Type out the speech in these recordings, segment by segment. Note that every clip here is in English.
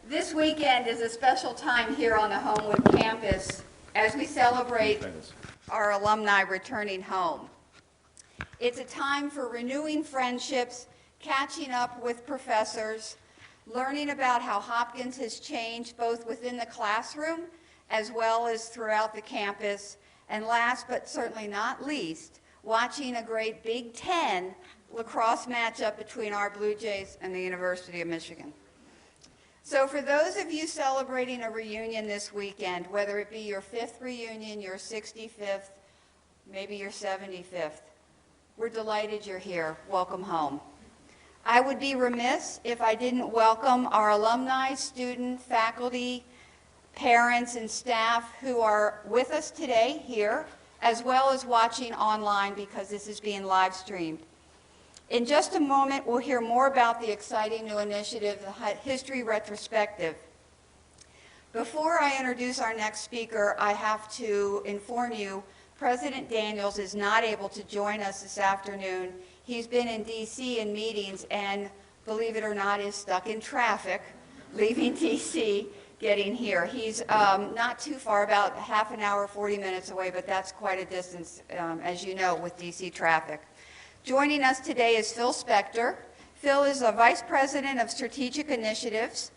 This weekend is a special time here on the Homewood campus as we celebrate our alumni returning home. It's a time for renewing friendships, catching up with professors, learning about how Hopkins has changed both within the classroom as well as throughout the campus, and last but certainly not least, watching a great Big Ten lacrosse matchup between our Blue Jays and the University of Michigan. So for those of you celebrating a reunion this weekend, whether it be your 5th reunion, your 65th, maybe your 75th, we're delighted you're here. Welcome home. I would be remiss if I didn't welcome our alumni, student, faculty, parents, and staff who are with us today here, as well as watching online because this is being live streamed. In just a moment, we'll hear more about the exciting new initiative, the History Retrospective. Before I introduce our next speaker, I have to inform you, President Daniels is not able to join us this afternoon. He's been in DC in meetings and, believe it or not, is stuck in traffic, leaving DC, getting here. He's not too far, about half an hour, 40 minutes away, but that's quite a distance, as you know, with DC traffic. Joining us today is Phil Spector. Phil is a Vice President of Strategic Initiatives.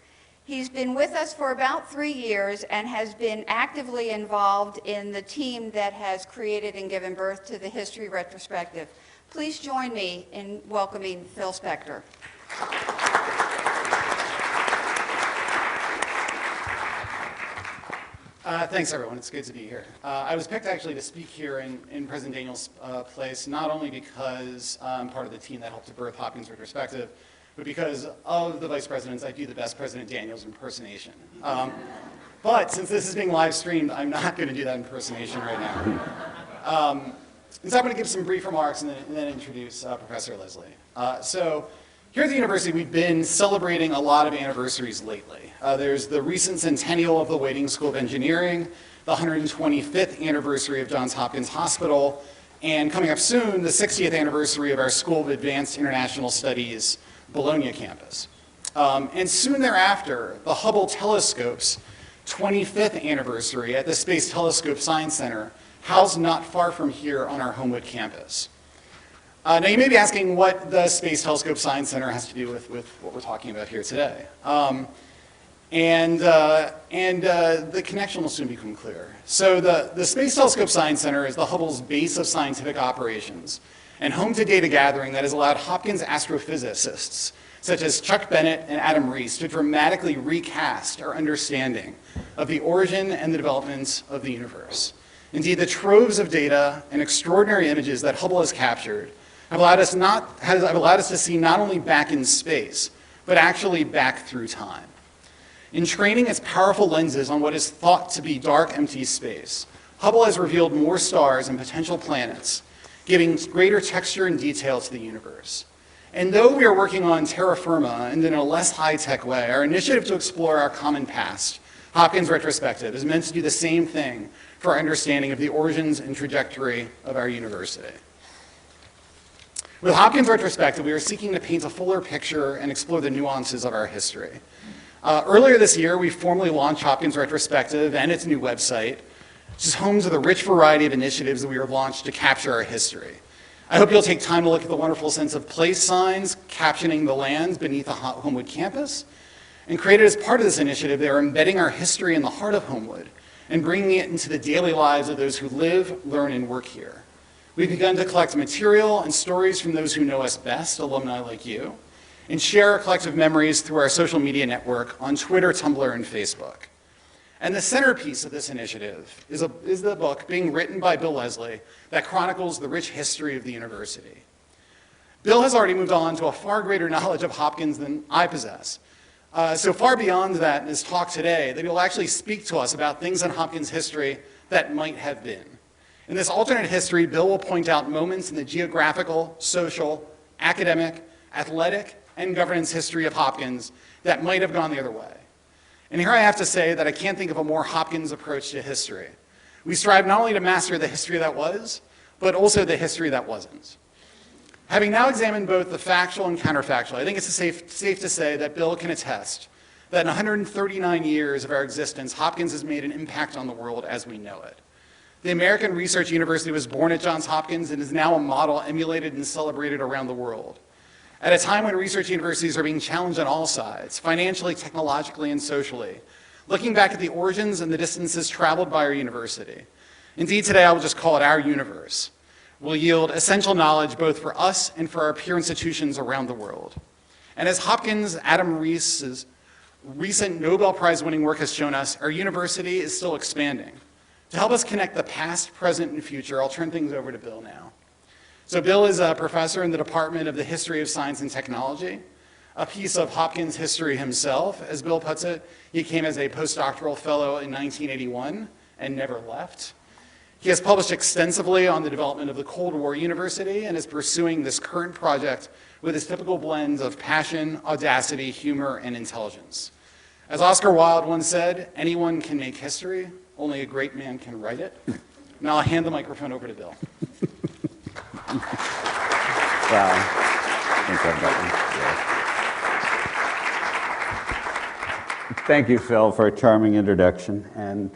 He's been with us for about 3 years and has been actively involved in the team that has created and given birth to the History Retrospective. Please join me in welcoming Phil Spector. Thanks, everyone. It's good to be here. I was picked actually to speak here in President Daniels' place, not only because I'm part of the team that helped to birth Hopkins Retrospective, but because of the vice presidents, I do the best President Daniels impersonation. But since this is being live streamed, I'm not going to do that impersonation right now. So I'm going to give some brief remarks and then introduce Professor Leslie. So here at the university, we've been celebrating a lot of anniversaries lately. There's the recent centennial of the Waiting School of Engineering, the 125th anniversary of Johns Hopkins Hospital, and coming up soon, the 60th anniversary of our School of Advanced International Studies Bologna campus. And soon thereafter, the Hubble Telescope's 25th anniversary at the Space Telescope Science Center, housed not far from here on our Homewood campus. Now you may be asking what the Space Telescope Science Center has to do with what we're talking about here today. The connection will soon become clear. So the Space Telescope Science Center is the Hubble's base of scientific operations and home to data gathering that has allowed Hopkins astrophysicists, such as Chuck Bennett and Adam Rees, to dramatically recast our understanding of the origin and the development of the universe. Indeed, the troves of data and extraordinary images that Hubble has captured have allowed us to see not only back in space, but actually back through time. In training its powerful lenses on what is thought to be dark, empty space, Hubble has revealed more stars and potential planets, giving greater texture and detail to the universe. And though we are working on terra firma and in a less high-tech way, our initiative to explore our common past, Hopkins Retrospective, is meant to do the same thing for our understanding of the origins and trajectory of our university. With Hopkins Retrospective, we are seeking to paint a fuller picture and explore the nuances of our history. Earlier this year, we formally launched Hopkins Retrospective and its new website, which is home to the rich variety of initiatives that we have launched to capture our history. I hope you'll take time to look at the wonderful sense of place signs captioning the lands beneath the Homewood campus. And created as part of this initiative, they are embedding our history in the heart of Homewood and bringing it into the daily lives of those who live, learn, and work here. We've begun to collect material and stories from those who know us best, alumni like you, and share our collective memories through our social media network on Twitter, Tumblr, and Facebook. And the centerpiece of this initiative is the book being written by Bill Leslie that chronicles the rich history of the university. Bill has already moved on to a far greater knowledge of Hopkins than I possess. So far beyond that in his talk today, that he'll actually speak to us about things in Hopkins history that might have been. In this alternate history, Bill will point out moments in the geographical, social, academic, athletic, and governance history of Hopkins that might have gone the other way. And here I have to say that I can't think of a more Hopkins approach to history. We strive not only to master the history that was, but also the history that wasn't. Having now examined both the factual and counterfactual, I think it's safe to say that Bill can attest that in 139 years of our existence, Hopkins has made an impact on the world as we know it. The American Research University was born at Johns Hopkins and is now a model emulated and celebrated around the world. At a time when research universities are being challenged on all sides, financially, technologically, and socially, looking back at the origins and the distances traveled by our university, indeed today I will just call it our universe, will yield essential knowledge both for us and for our peer institutions around the world. And as Hopkins' Adam Rees's recent Nobel Prize-winning work has shown us, our university is still expanding. To help us connect the past, present, and future, I'll turn things over to Bill now. So Bill is a professor in the Department of the History of Science and Technology, a piece of Hopkins history himself. As Bill puts it, he came as a postdoctoral fellow in 1981 and never left. He has published extensively on the development of the Cold War University and is pursuing this current project with his typical blend of passion, audacity, humor, and intelligence. As Oscar Wilde once said, anyone can make history, only a great man can write it. Now I'll hand the microphone over to Bill. Wow. Thank you, Phil, for a charming introduction. And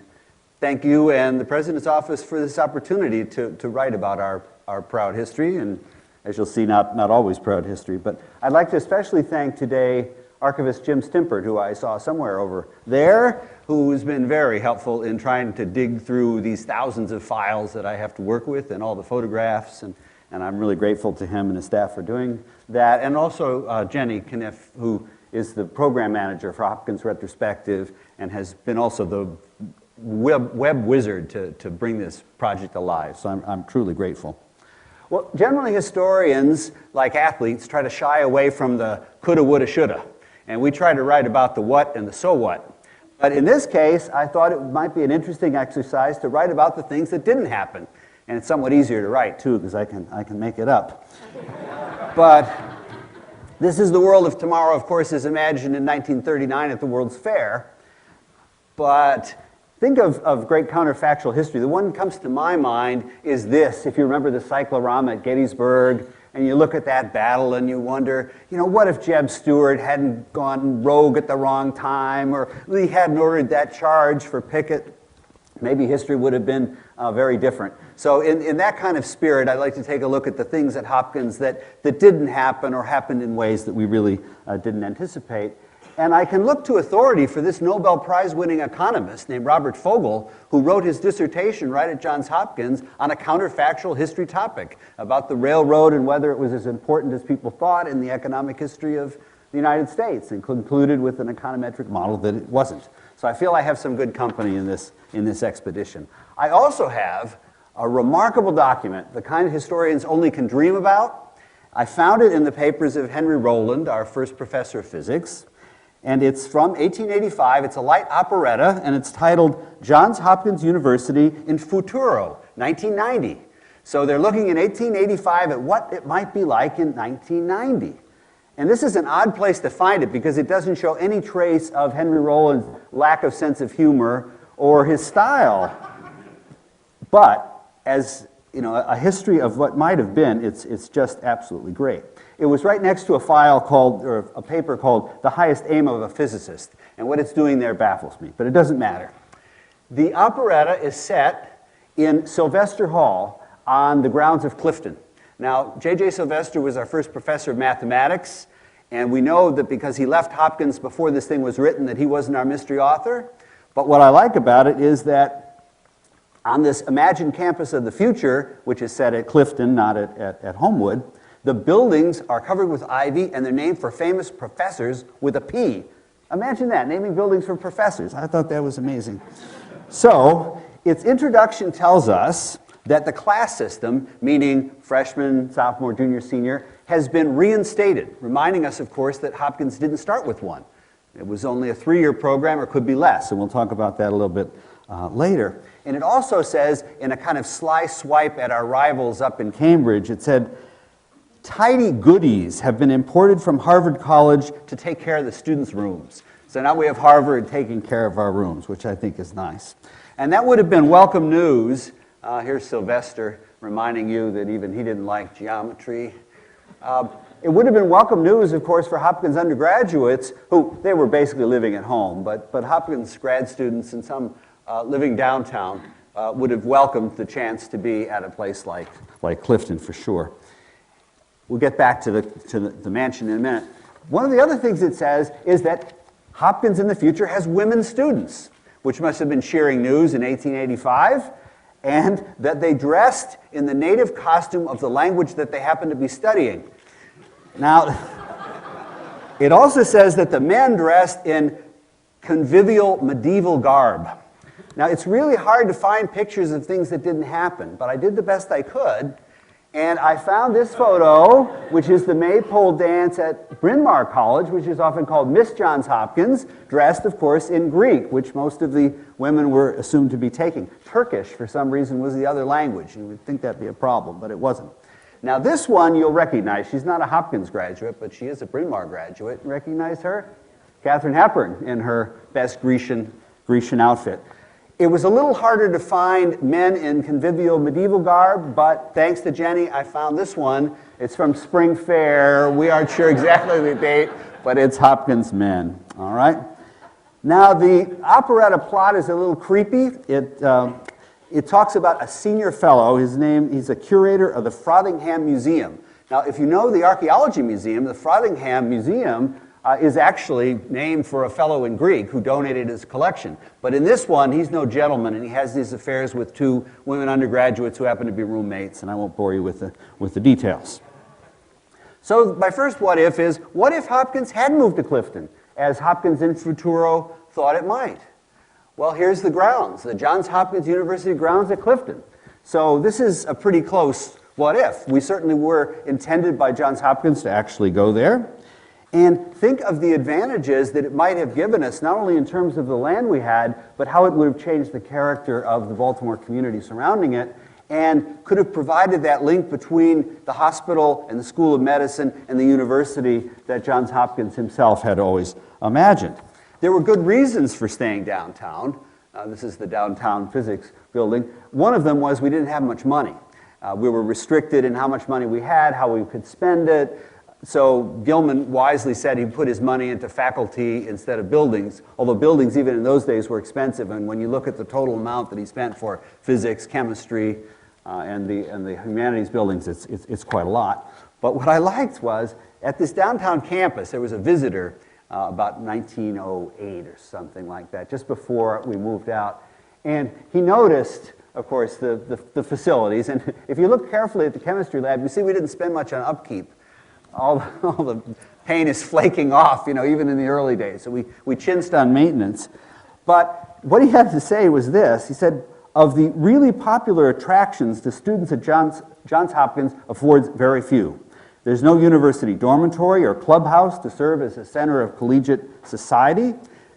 thank you and the President's Office for this opportunity to write about our proud history, and as you'll see, not always proud history. But I'd like to especially thank today Archivist Jim Stimpert, who I saw somewhere over there, who's been very helpful in trying to dig through these thousands of files that I have to work with and all the photographs, and I'm really grateful to him and his staff for doing that. And also Jenny Kniff, who is the program manager for Hopkins Retrospective and has been also the web wizard to bring this project alive. So I'm truly grateful. Well, generally historians, like athletes, try to shy away from the coulda, woulda, shoulda. And we try to write about the what and the so what. But in this case, I thought it might be an interesting exercise to write about the things that didn't happen. And it's somewhat easier to write, too, because I can make it up. But this is the world of tomorrow, of course, as imagined in 1939 at the World's Fair. But think of great counterfactual history. The one that comes to my mind is this. If you remember the cyclorama at Gettysburg, and you look at that battle and you wonder, what if Jeb Stuart hadn't gone rogue at the wrong time, or Lee hadn't ordered that charge for Pickett? Maybe history would have been very different. So in that kind of spirit, I'd like to take a look at the things at Hopkins that didn't happen or happened in ways that we really didn't anticipate. And I can look to authority for this Nobel Prize-winning economist named Robert Fogel, who wrote his dissertation right at Johns Hopkins on a counterfactual history topic about the railroad and whether it was as important as people thought in the economic history of the United States, and concluded with an econometric model that it wasn't. So I feel I have some good company in this expedition. I also have a remarkable document, the kind historians only can dream about. I found it in the papers of Henry Rowland, our first professor of physics. And it's from 1885. It's a light operetta, and it's titled Johns Hopkins University in Futuro, 1990. So they're looking in 1885 at what it might be like in 1990. And this is an odd place to find it because it doesn't show any trace of Henry Rowland's lack of sense of humor or his style. But as a history of what might have been, it's just absolutely great. It was right next to a file or a paper called The Highest Aim of a Physicist, and what it's doing there baffles me, but it doesn't matter. The operetta is set in Sylvester Hall on the grounds of Clifton. Now, J.J. Sylvester was our first professor of mathematics, and we know that because he left Hopkins before this thing was written that he wasn't our mystery author. But what I like about it is that on this imagined campus of the future, which is set at Clifton, not at Homewood, the buildings are covered with ivy, and they're named for famous professors with a P. Imagine that, naming buildings for professors. I thought that was amazing. So, its introduction tells us that the class system, meaning freshman, sophomore, junior, senior, has been reinstated, reminding us, of course, that Hopkins didn't start with one. It was only a 3-year program, or could be less, and we'll talk about that a little bit later. And it also says, in a kind of sly swipe at our rivals up in Cambridge, it said, tidy goodies have been imported from Harvard College to take care of the students' rooms. So now we have Harvard taking care of our rooms, which I think is nice. And that would have been welcome news. Here's Sylvester reminding you that even he didn't like geometry. It would have been welcome news, of course, for Hopkins undergraduates, who they were basically living at home, but Hopkins grad students and some living downtown would have welcomed the chance to be at a place like Clifton for sure. We'll get back to the mansion in a minute. One of the other things it says is that Hopkins in the future has women students, which must have been cheering news in 1885, and that they dressed in the native costume of the language that they happened to be studying. Now, it also says that the men dressed in convivial medieval garb. Now, it's really hard to find pictures of things that didn't happen, but I did the best I could, and I found this photo, which is the maypole dance at Bryn Mawr College, which is often called Miss Johns Hopkins, dressed, of course, in Greek, which most of the women were assumed to be taking. Turkish, for some reason, was the other language. You would think that'd be a problem, but it wasn't. Now, this one you'll recognize. She's not a Hopkins graduate, but she is a Bryn Mawr graduate. Recognize her? Katharine Hepburn in her best Grecian outfit. It was a little harder to find men in convivial medieval garb, but thanks to Jenny, I found this one. It's from Spring Fair. We aren't sure exactly the date, but it's Hopkins men. All right? Now, the operetta plot is a little creepy. It talks about a senior fellow. He's a curator of the Frothingham Museum. Now, if you know the Archaeology Museum, the Frothingham Museum is actually named for a fellow in Greek who donated his collection. But in this one, he's no gentleman, and he has these affairs with two women undergraduates who happen to be roommates, and I won't bore you with the details. So my first what if is, what if Hopkins had moved to Clifton, as Hopkins in futuro thought it might? Well, here's the grounds, the Johns Hopkins University grounds at Clifton. So this is a pretty close what if. We certainly were intended by Johns Hopkins to actually go there. And think of the advantages that it might have given us, not only in terms of the land we had, but how it would have changed the character of the Baltimore community surrounding it, and could have provided that link between the hospital and the School of Medicine and the university that Johns Hopkins himself had always imagined. There were good reasons for staying downtown. This is the downtown physics building. One of them was we didn't have much money. We were restricted in how much money we had, how we could spend it. So Gilman wisely said he put his money into faculty instead of buildings, although buildings even in those days were expensive. And when you look at the total amount that he spent for physics, chemistry, and the humanities buildings, it's quite a lot. But what I liked was, at this downtown campus, there was a visitor about 1908 or something like that, just before we moved out. And he noticed, of course, the facilities. And if you look carefully at the chemistry lab, you see we didn't spend much on upkeep. All the paint is flaking off, even in the early days. So we chinched on maintenance. But what he had to say was this. He said, of the really popular attractions the students at Johns Hopkins affords very few. There's no university dormitory or clubhouse to serve as a center of collegiate society.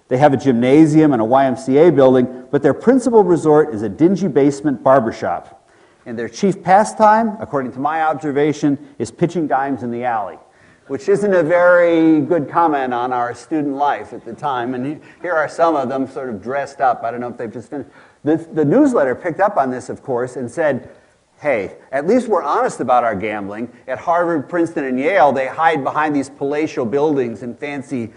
They have a gymnasium and a YMCA building, but their principal resort is a dingy basement barbershop. And their chief pastime, according to my observation, is pitching dimes in the alley, which isn't a very good comment on our student life at the time. And here are some of them sort of dressed up. I don't know if they've just finished. The newsletter picked up on this, of course, and said, hey, at least we're honest about our gambling. At Harvard, Princeton, and Yale, they hide behind these palatial buildings and fancy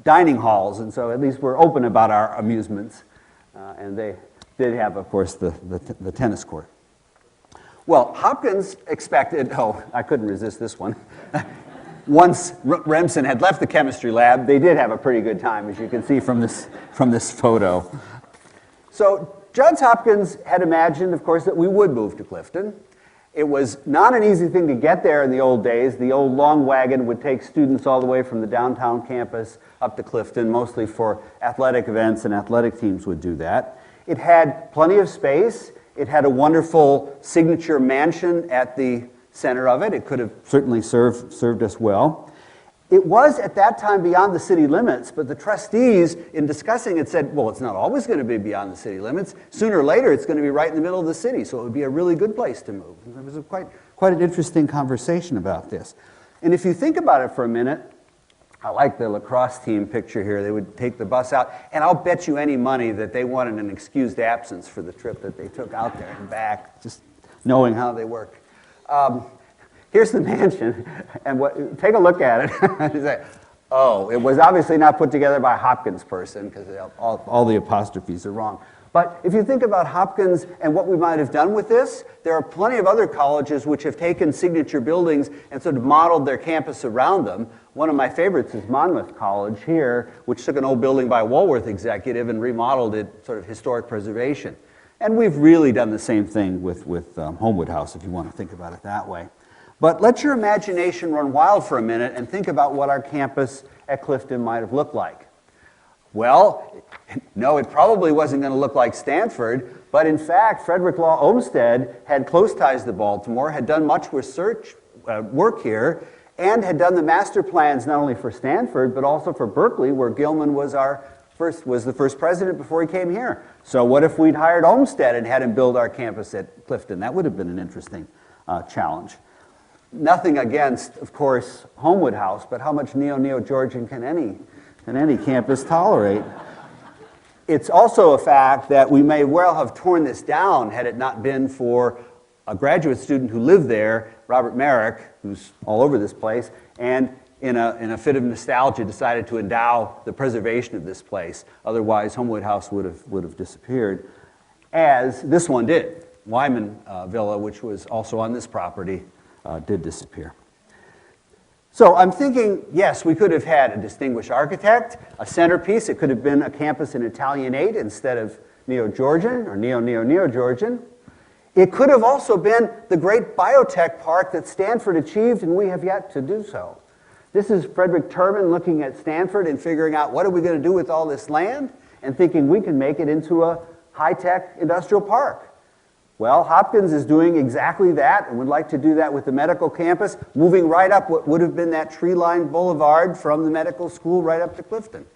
dining halls, and so at least we're open about our amusements. And they did have, of course, the tennis court. Well, Hopkins expected, I couldn't resist this one. Once Remsen had left the chemistry lab, they did have a pretty good time, as you can see from this photo. So Johns Hopkins had imagined, of course, that we would move to Clifton. It was not an easy thing to get there in the old days. The old long wagon would take students all the way from the downtown campus up to Clifton, mostly for athletic events, and athletic teams would do that. It had plenty of space. It had a wonderful signature mansion at the center of it. It could have certainly served us well. It was at that time beyond the city limits, but the trustees, in discussing it, said, well, it's not always going to be beyond the city limits. Sooner or later, it's going to be right in the middle of the city, so it would be a really good place to move. And there was quite an interesting conversation about this. And if you think about it for a minute, I like the lacrosse team picture here. They would take the bus out, and I'll bet you any money that they wanted an excused absence for the trip that they took out there and back, just knowing how they work. Here's the mansion, and take a look at it. You say, oh, it was obviously not put together by a Hopkins person, because all the apostrophes are wrong. But if you think about Hopkins and what we might have done with this, there are plenty of other colleges which have taken signature buildings and sort of modeled their campus around them. One of my favorites is Monmouth College here, which took an old building by a Woolworth executive and remodeled it, sort of historic preservation. And we've really done the same thing with Homewood House, if you want to think about it that way. But let your imagination run wild for a minute and think about what our campus at Clifton might have looked like. Well, no, it probably wasn't going to look like Stanford, but in fact, Frederick Law Olmsted had close ties to Baltimore, had done much research work here, and had done the master plans not only for Stanford, but also for Berkeley, where Gilman was the first president before he came here. So what if we'd hired Olmsted and had him build our campus at Clifton? That would have been an interesting challenge. Nothing against, of course, Homewood House, but how much neo-Georgian can any campus tolerate? It's also a fact that we may well have torn this down had it not been for a graduate student who lived there, Robert Merrick, who's all over this place, and in a fit of nostalgia decided to endow the preservation of this place. Otherwise, Homewood House would have disappeared, as this one did. Wyman Villa, which was also on this property, did disappear. So I'm thinking, yes, we could have had a distinguished architect, a centerpiece. It could have been a campus in Italianate instead of Neo-Georgian or Neo-Georgian. It could have also been the great Biotech Park that Stanford achieved, and we have yet to do so. This is Frederick Terman looking at Stanford and figuring out what are we going to do with all this land, and thinking we can make it into a high-tech industrial park. Well, Hopkins is doing exactly that and would like to do that with the medical campus, moving right up what would have been that tree-lined boulevard from the medical school right up to Clifton.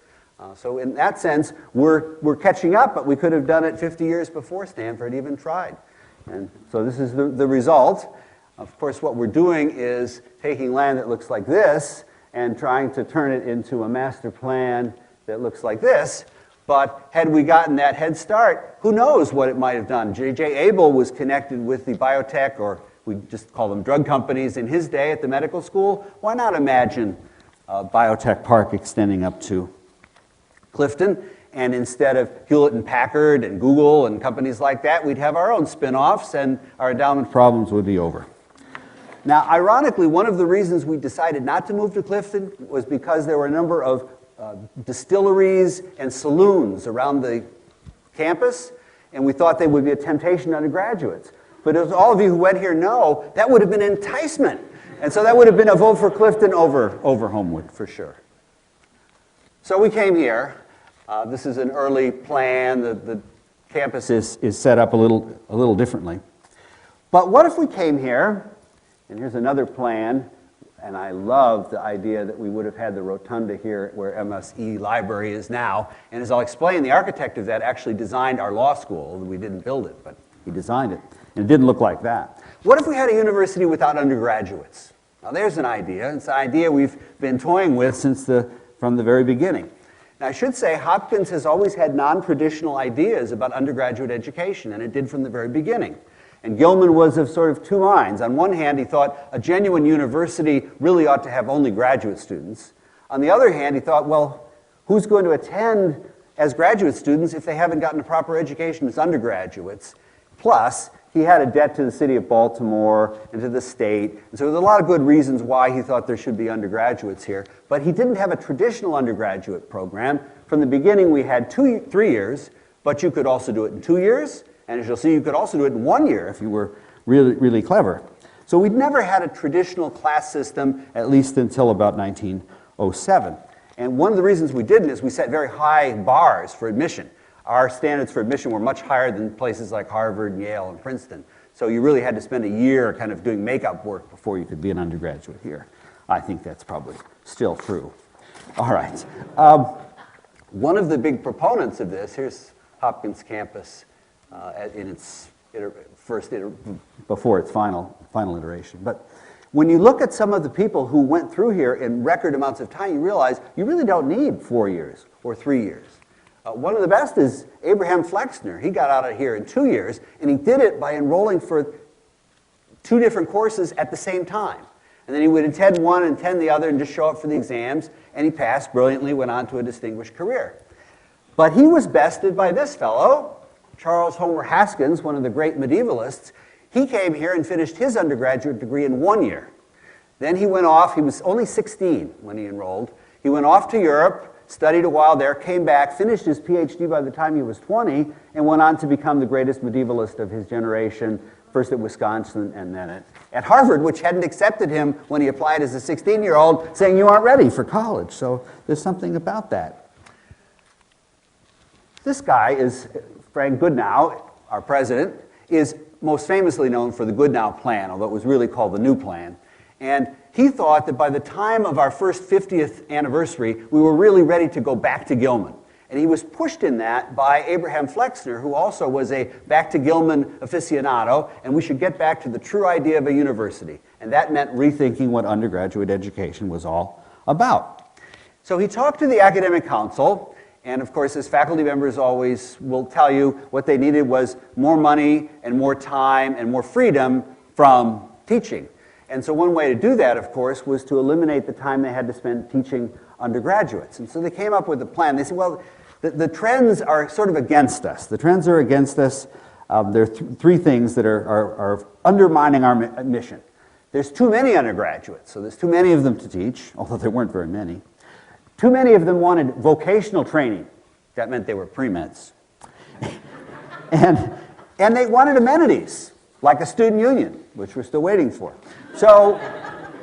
So in that sense, we're catching up, but we could have done it 50 years before Stanford even tried. And so this is the result. Of course, what we're doing is taking land that looks like this and trying to turn it into a master plan that looks like this. But had we gotten that head start, who knows what it might have done. J.J. Abel was connected with the biotech, or we just call them drug companies, in his day at the medical school. Why not imagine Biotech Park extending up to Clifton? And instead of Hewlett and Packard and Google and companies like that, we'd have our own spin-offs and our endowment problems would be over. Now, ironically, one of the reasons we decided not to move to Clifton was because there were a number of distilleries and saloons around the campus, and we thought they would be a temptation to undergraduates. But as all of you who went here know, that would have been an enticement. And so that would have been a vote for Clifton over Homewood, for sure. So we came here. This is an early plan. The campus is set up a little differently. But what if we came here, and here's another plan, and I love the idea that we would have had the rotunda here where MSE Library is now. And as I'll explain, the architect of that actually designed our law school. We didn't build it, but he designed it. And it didn't look like that. What if we had a university without undergraduates? Now there's an idea. It's an idea we've been toying with from the very beginning. Now I should say Hopkins has always had non-traditional ideas about undergraduate education, and it did from the very beginning. And Gilman was of sort of two minds. On one hand, he thought a genuine university really ought to have only graduate students. On the other hand, he thought, well, who's going to attend as graduate students if they haven't gotten a proper education as undergraduates? Plus, he had a debt to the city of Baltimore and to the state. And so there's a lot of good reasons why he thought there should be undergraduates here. But he didn't have a traditional undergraduate program. From the beginning, we had 3 years, but you could also do it in 2 years. And as you'll see, you could also do it in 1 year if you were really, really clever. So we'd never had a traditional class system, at least until about 1907. And one of the reasons we didn't is we set very high bars for admission. Our standards for admission were much higher than places like Harvard, and Yale, and Princeton. So you really had to spend a year kind of doing makeup work before you could be an undergraduate here. I think that's probably still true. All right. One of the big proponents of this, here's Hopkins campus in its before its final iteration. But when you look at some of the people who went through here in record amounts of time, you realize you really don't need 4 years or 3 years. One of the best is Abraham Flexner. He got out of here in 2 years, and he did it by enrolling for 2 different courses at the same time. And then he would attend one and attend the other and just show up for the exams, and he passed brilliantly, went on to a distinguished career. But he was bested by this fellow, Charles Homer Haskins, one of the great medievalists. He came here and finished his undergraduate degree in 1 year. Then he went off, he was only 16 when he enrolled. He went off to Europe, studied a while there, came back, finished his PhD by the time he was 20, and went on to become the greatest medievalist of his generation, first at Wisconsin and then at Harvard, which hadn't accepted him when he applied as a 16-year-old, saying you aren't ready for college. So there's something about that. This guy is Frank Goodnow, our president, is most famously known for the Goodnow Plan, although it was really called the New Plan. And he thought that by the time of our first 50th anniversary, we were really ready to go back to Gilman. And he was pushed in that by Abraham Flexner, who also was a back to Gilman aficionado, and we should get back to the true idea of a university. And that meant rethinking what undergraduate education was all about. So he talked to the academic council, and of course, as faculty members always will tell you, what they needed was more money and more time and more freedom from teaching. And so one way to do that, of course, was to eliminate the time they had to spend teaching undergraduates. And so they came up with a plan. They said, well, the trends are sort of against us. The trends are against us. There are 3 things that are undermining our mission. There's too many undergraduates, so there's too many of them to teach, although there weren't very many. Too many of them wanted vocational training. That meant they were pre-meds. and they wanted amenities, like a student union, which we're still waiting for. So,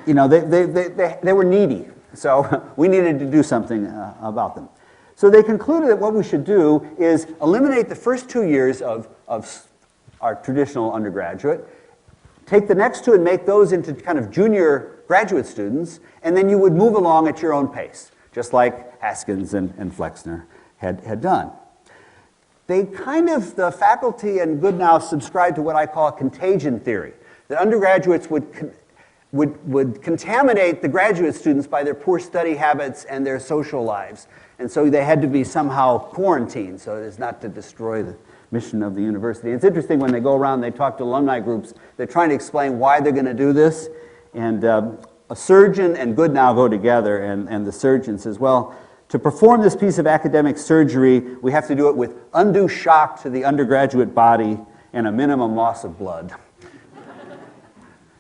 you know, they were needy. So we needed to do something about them. So they concluded that what we should do is eliminate the first 2 years of our traditional undergraduate, take the next 2 and make those into kind of junior graduate students, and then you would move along at your own pace, just like Haskins and Flexner had done. They the faculty and Goodnow subscribed to what I call a contagion theory, that undergraduates would contaminate the graduate students by their poor study habits and their social lives. And so they had to be somehow quarantined so as not to destroy the mission of the university. It's interesting when they go around, they talk to alumni groups, they're trying to explain why they're going to do this. And a surgeon and Goodnow go together, and the surgeon says, well, to perform this piece of academic surgery, we have to do it with undue shock to the undergraduate body and a minimum loss of blood.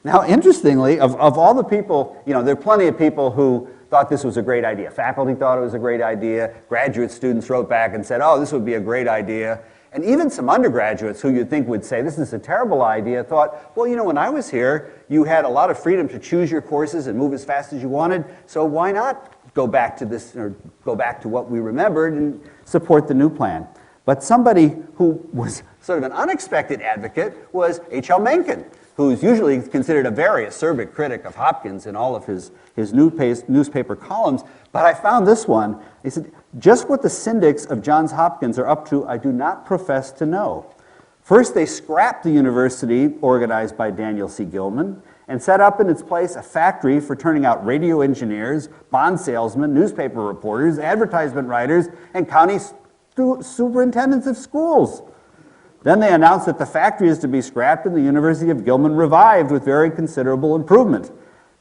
Now, interestingly, of all the people, you know, there are plenty of people who thought this was a great idea. Faculty thought it was a great idea. Graduate students wrote back and said, oh, this would be a great idea. And even some undergraduates who you'd think would say, this is a terrible idea, thought, well, you know, when I was here, you had a lot of freedom to choose your courses and move as fast as you wanted, so why not go back to this, or go back to what we remembered and support the new plan? But somebody who was sort of an unexpected advocate was H.L. Mencken, who's usually considered a very acerbic critic of Hopkins in all of his newspaper columns. But I found this one. He said, just what the syndics of Johns Hopkins are up to, I do not profess to know. First, they scrapped the university organized by Daniel C. Gilman and set up in its place a factory for turning out radio engineers, bond salesmen, newspaper reporters, advertisement writers, and county superintendents of schools. Then they announced that the factory is to be scrapped and the University of Gilman revived with very considerable improvement.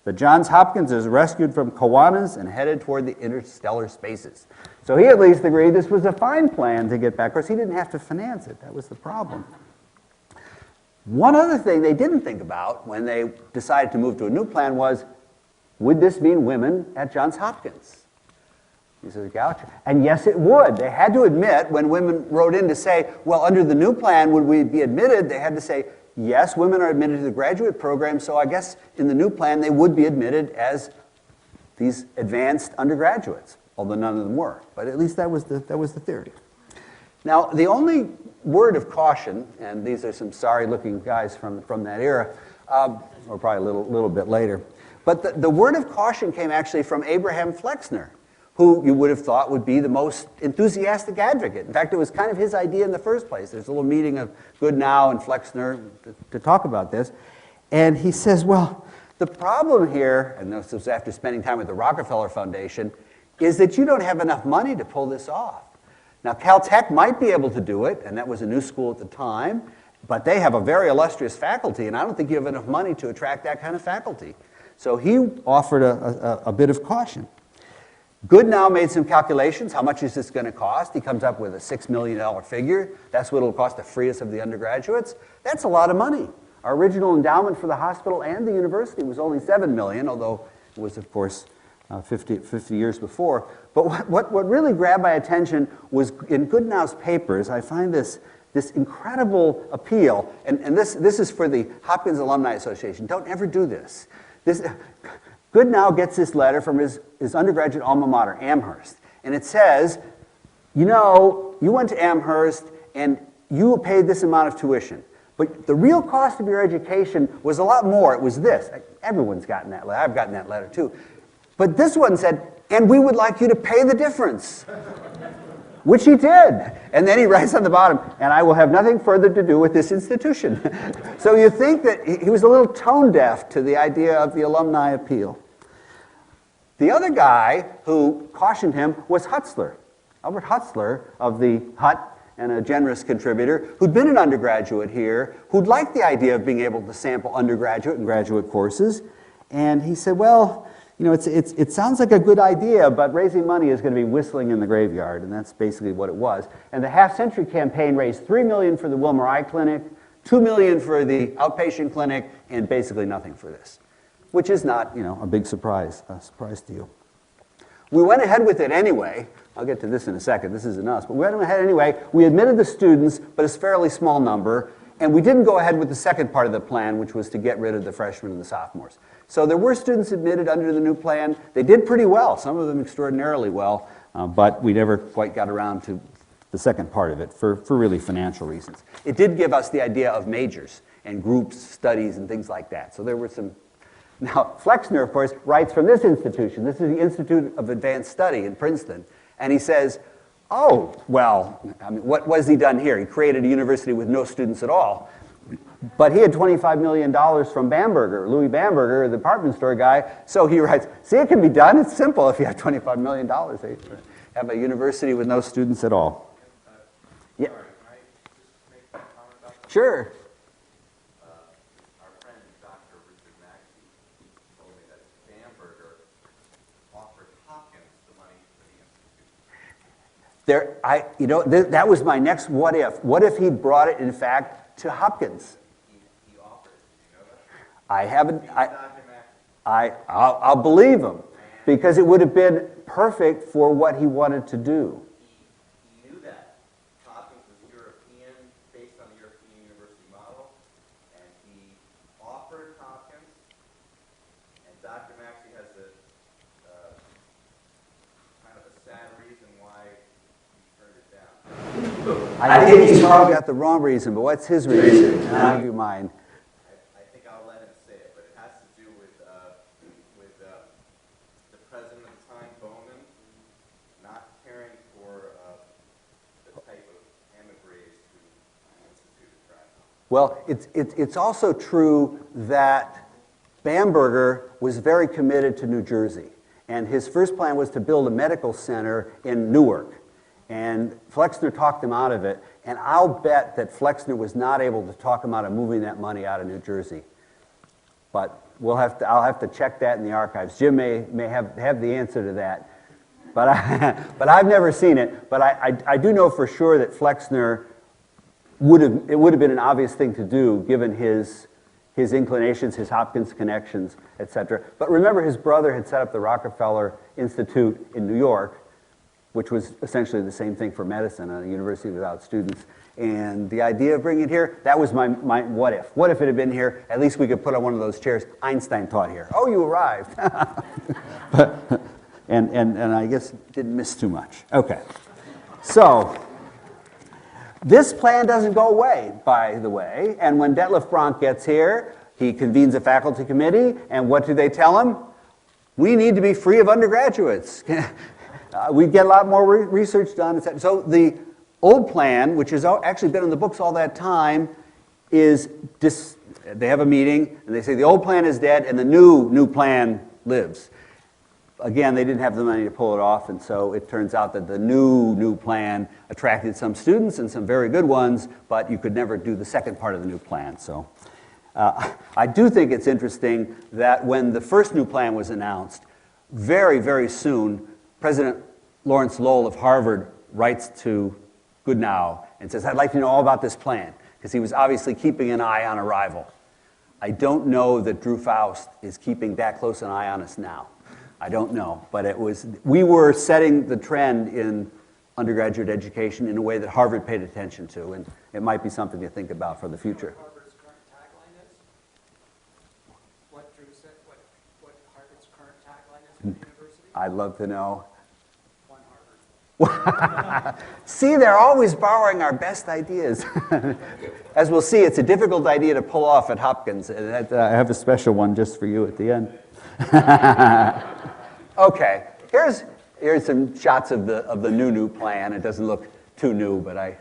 The Johns Hopkins is rescued from Kiwanis and headed toward the interstellar spaces. So he at least agreed this was a fine plan to get back. Of course, he didn't have to finance it. That was the problem. One other thing they didn't think about when they decided to move to a new plan was, would this mean women at Johns Hopkins? He says, gotcha. And yes, it would. They had to admit, when women wrote in to say, well, under the new plan, would we be admitted? They had to say, yes, women are admitted to the graduate program, so I guess in the new plan they would be admitted as these advanced undergraduates, although none of them were. But at least that was the theory. Now, the only word of caution, and these are some sorry-looking guys from that era, or probably a little bit later, but the word of caution came actually from Abraham Flexner, who you would have thought would be the most enthusiastic advocate. In fact, it was kind of his idea in the first place. There's a little meeting of Goodnow and Flexner to talk about this. And he says, well, the problem here, and this was after spending time with the Rockefeller Foundation, is that you don't have enough money to pull this off. Now, Caltech might be able to do it, and that was a new school at the time, But they have a very illustrious faculty, and I don't think you have enough money to attract that kind of faculty. So he offered a bit of caution. Goodnow made some calculations. How much is this going to cost? He comes up with a $6 million figure. That's what it'll cost to free us of the undergraduates. That's a lot of money. Our original endowment for the hospital and the university was only $7 million, although it was, of course, 50 years before. But what really grabbed my attention was in Goodnow's papers, I find this incredible appeal, and this is for the Hopkins Alumni Association. Don't ever do this. Goodnow gets this letter from his undergraduate alma mater, Amherst, and it says, you know, you went to Amherst and you paid this amount of tuition, but the real cost of your education was a lot more. It was this. Everyone's gotten that letter. I've gotten that letter too. But this one said, and we would like you to pay the difference, which he did. And then he writes on the bottom, and I will have nothing further to do with this institution. So you think that he was a little tone deaf to the idea of the Alumni Appeal. The other guy who cautioned him was Hutzler, Albert Hutzler of the Hut, and a generous contributor, who'd been an undergraduate here, who'd liked the idea of being able to sample undergraduate and graduate courses. And he said, well, you know, it sounds like a good idea, but raising money is going to be whistling in the graveyard, and that's basically what it was. And the half-century campaign raised $3 million for the Wilmer Eye Clinic, $2 million for the outpatient clinic, and basically nothing for this, which is not, you know, a big surprise to you. We went ahead with it anyway. I'll get to this in a second. This isn't us, but we went ahead anyway. We admitted the students, but it's a fairly small number, and we didn't go ahead with the second part of the plan, which was to get rid of the freshmen and the sophomores. So there were students admitted under the new plan. They did pretty well, some of them extraordinarily well, but we never quite got around to the second part of it for really financial reasons. It did give us the idea of majors and groups, studies, and things like that. So there were some. Now, Flexner, of course, writes from this institution. This is the Institute of Advanced Study in Princeton. And he says, oh, well, I mean, what has he done here? He created a university with no students at all. But he had $25 million from Bamberger, Louis Bamberger, the department store guy. So he writes, see, it can be done. It's simple if you have $25 million. They have a university with no students at all. Yeah. Sorry, can I just make a comment about that? Sure. Our friend, Dr. Richard Maxey, told me that Bamberger offered Hopkins the money for the institute. That was my next what if. What if he'd brought it, in fact, to Hopkins? He offered it. Did you know that? I haven't. Dr. Maxey. I'll believe him, because it would have been perfect for what he wanted to do. He knew that. Hopkins was European, based on the European university model, and he offered Hopkins, and Dr. Maxey has a kind of a sad reason why he turned it down. I think he's probably got the wrong reason, but what's his reason? I'll give you mine. I think I'll let him say it, but it has to do with the president of the time, Bowman, not caring for the type of emigres who the institute attracts. Well, it's also true that Bamberger was very committed to New Jersey, and his first plan was to build a medical center in Newark. And Flexner talked him out of it, and I'll bet that Flexner was not able to talk him out of moving that money out of New Jersey. But I'll have to check that in the archives. Jim may have the answer to that, but I've never seen it. But I do know for sure that Flexner it would have been an obvious thing to do, given his inclinations, his Hopkins connections, etc. But remember, his brother had set up the Rockefeller Institute in New York, which was essentially the same thing for medicine, a university without students. And the idea of bringing it here, that was my what if. What if it had been here? At least we could put on one of those chairs. Einstein taught here. Oh, you arrived. and I guess didn't miss too much. Okay. So this plan doesn't go away, by the way. And when Detlef Bronk gets here, he convenes a faculty committee. And what do they tell him? We need to be free of undergraduates. We get a lot more research done, etc. So the old plan, which has actually been in the books all that time, is they have a meeting and they say the old plan is dead and the new plan lives. again, they didn't have the money to pull it off, and so it turns out that the new plan attracted some students and some very good ones, but you could never do the second part of the new plan. So I do think it's interesting that when the first new plan was announced, very, very soon, President Lawrence Lowell of Harvard writes to Goodnow and says, I'd like to know all about this plan, because he was obviously keeping an eye on a rival. I don't know that Drew Faust is keeping that close an eye on us now. I don't know, but we were setting the trend in undergraduate education in a way that Harvard paid attention to, and it might be something to think about for the future. Harvard's current tagline is? What Drew said, what Harvard's current tagline is for the university? I'd love to know. One Harvard. See, they're always borrowing our best ideas. As we'll see, it's a difficult idea to pull off at Hopkins. I have a special one just for you at the end. Okay, here's some shots of the new plan. It doesn't look too new, but I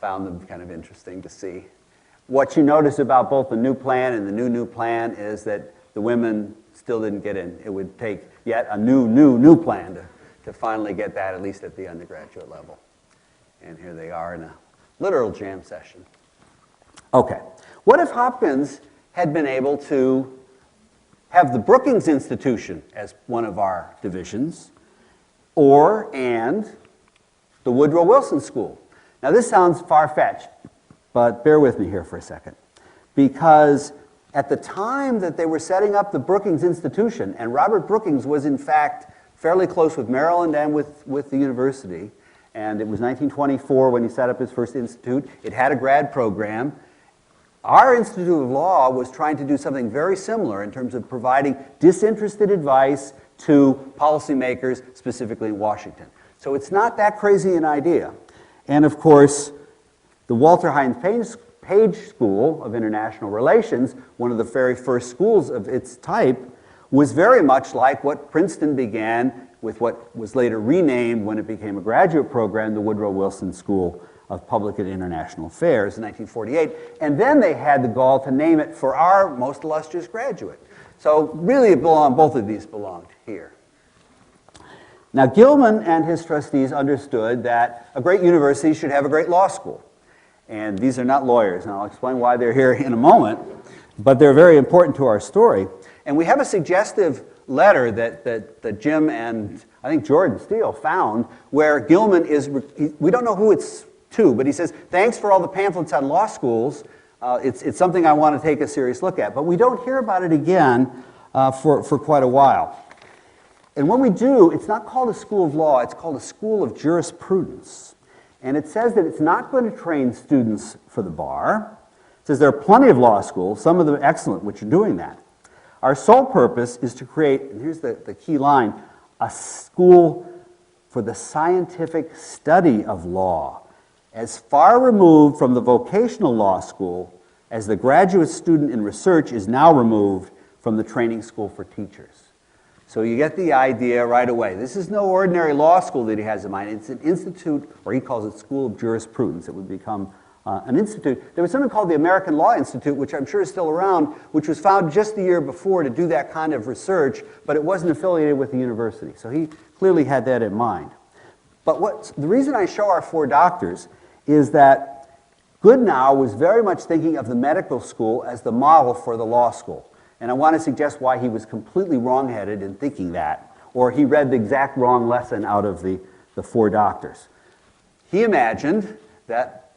found them kind of interesting to see. What you notice about both the new plan and the new plan is that the women still didn't get in. It would take yet a new plan to finally get that, at least at the undergraduate level. And here they are in a literal jam session. Okay, what if Hopkins had been able to have the Brookings Institution as one of our divisions, and the Woodrow Wilson School? Now this sounds far-fetched, but bear with me here for a second, because at the time that they were setting up the Brookings Institution, and Robert Brookings was in fact fairly close with Maryland and with the university, and it was 1924 when he set up his first institute. It had a grad program. Our Institute of Law was trying to do something very similar in terms of providing disinterested advice to policymakers, specifically in Washington. So it's not that crazy an idea. And of course, the Walter Hines Page School of International Relations, one of the very first schools of its type, was very much like what Princeton began with what was later renamed, when it became a graduate program, the Woodrow Wilson School of Public and International Affairs in 1948, and then they had the gall to name it for our most illustrious graduate. So really both of these belonged here. Now Gilman and his trustees understood that a great university should have a great law school. And these are not lawyers, and I'll explain why they're here in a moment, but they're very important to our story. And we have a suggestive letter that Jim and I think Jordan Steele found, where Gilman we don't know who it's to, but he says, thanks for all the pamphlets on law schools. It's something I want to take a serious look at. But we don't hear about it again for quite a while. And when we do, it's not called a school of law, it's called a school of jurisprudence. And it says that it's not going to train students for the bar. It says there are plenty of law schools, some of them excellent, which are doing that. Our sole purpose is to create, and here's the key line, a school for the scientific study of law, as far removed from the vocational law school as the graduate student in research is now removed from the training school for teachers. So you get the idea right away. This is no ordinary law school that he has in mind. It's an institute, or he calls it School of Jurisprudence. It would become an institute. There was something called the American Law Institute, which I'm sure is still around, which was founded just the year before to do that kind of research, but it wasn't affiliated with the university. So he clearly had that in mind. But the reason I show our four doctors is that Goodnow was very much thinking of the medical school as the model for the law school. And I want to suggest why he was completely wrong-headed in thinking that, or he read the exact wrong lesson out of the four doctors. He imagined that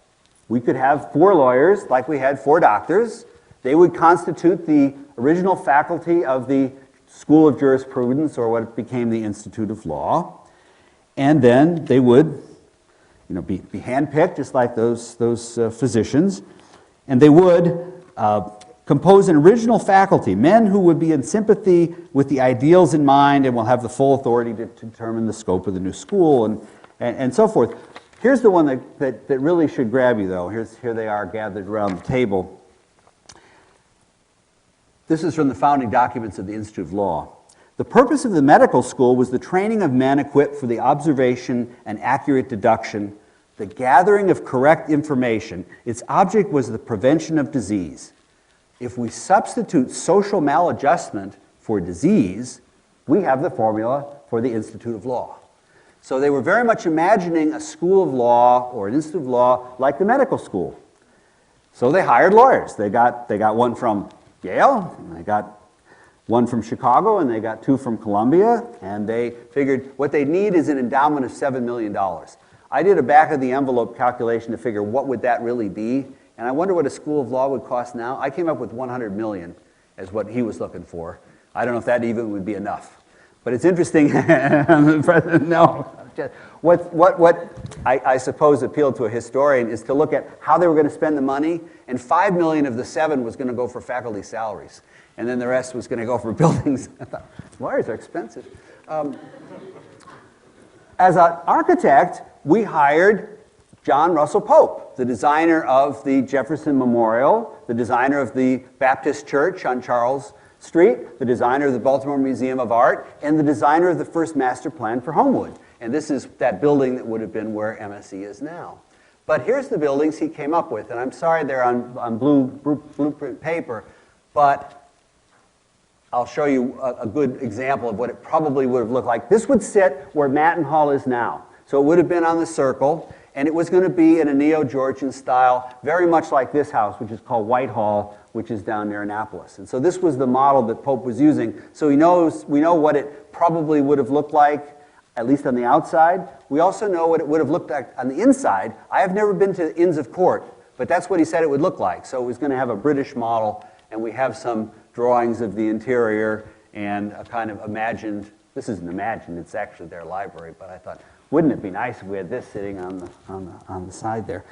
we could have four lawyers, like we had four doctors. They would constitute the original faculty of the School of Jurisprudence, or what became the Institute of Law. And then they would be handpicked, just like those physicians, and they would compose an original faculty, men who would be in sympathy with the ideals in mind and will have the full authority to determine the scope of the new school and so forth. Here's the one that really should grab you, though. Here they are gathered around the table. This is from the founding documents of the Institute of Law. The purpose of the medical school was the training of men equipped for the observation and accurate deduction, the gathering of correct information. Its object was the prevention of disease. If we substitute social maladjustment for disease, we have the formula for the Institute of Law. So they were very much imagining a school of law or an institute of law like the medical school. So they hired lawyers. They got one from Yale, and they got one from Chicago, and they got two from Columbia, and they figured what they need is an endowment of $7 million. I did a back-of-the-envelope calculation to figure what would that really be, and I wonder what a school of law would cost now. I came up with $100 million as what he was looking for. I don't know if that even would be enough. But it's interesting, no. What I suppose appealed to a historian is to look at how they were going to spend the money, and $5 million of the 7 was going to go for faculty salaries, and then the rest was going to go for buildings. I thought, lawyers are expensive. As an architect, we hired John Russell Pope, the designer of the Jefferson Memorial, the designer of the Baptist Church on Charles Street, the designer of the Baltimore Museum of Art, and the designer of the first master plan for Homewood. And this is that building that would have been where MSC is now. But here's the buildings he came up with, and I'm sorry they're on blueprint paper, but I'll show you a good example of what it probably would have looked like. This would sit where Manton Hall is now. So it would have been on the circle, and it was going to be in a Neo-Georgian style, very much like this house, which is called Whitehall, which is down near Annapolis. And so this was the model that Pope was using. So we know what it probably would have looked like, at least on the outside. We also know what it would have looked like on the inside. I have never been to the Inns of Court, but that's what he said it would look like. So it was going to have a British model, and we have some drawings of the interior and a kind of imagined, this isn't imagined, it's actually their library, but I thought, wouldn't it be nice if we had this sitting on the side there?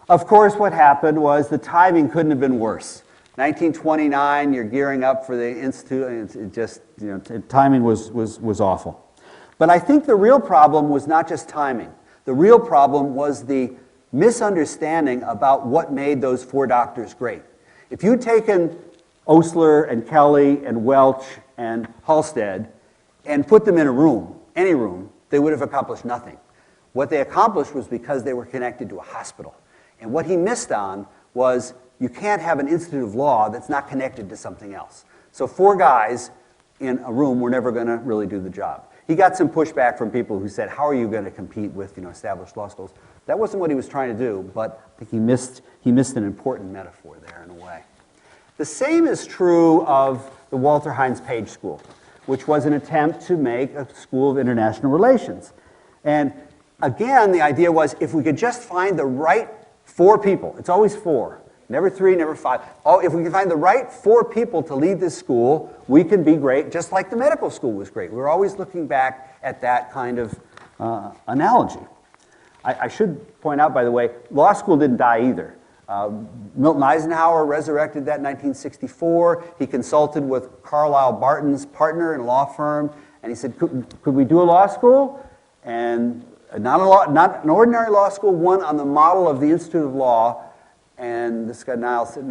Of course, what happened was the timing couldn't have been worse. 1929, you're gearing up for the Institute, and it just, timing was awful. But I think the real problem was not just timing. The real problem was the misunderstanding about what made those 4 doctors great. If you'd taken Osler and Kelly and Welch and Halstead and put them in a room, any room, they would have accomplished nothing. What they accomplished was because they were connected to a hospital. And what he missed on was you can't have an Institute of Law that's not connected to something else. So 4 guys in a room were never going to really do the job. He got some pushback from people who said, how are you going to compete with established law schools? That wasn't what he was trying to do, but I think he missed an important metaphor there in a way. The same is true of the Walter Hines Page School, which was an attempt to make a school of international relations. And again, the idea was if we could just find the right 4 people, it's always 4, never 3, never 5. If we can find the right 4 people to lead this school, we can be great, just like the medical school was great. We were always looking back at that kind of analogy. I should point out, by the way, law school didn't die either. Milton Eisenhower resurrected that in 1964. He consulted with Carlisle Barton's partner in a law firm, and he said, could we do a law school? And not an ordinary law school, one on the model of the Institute of Law. And this guy Niles said,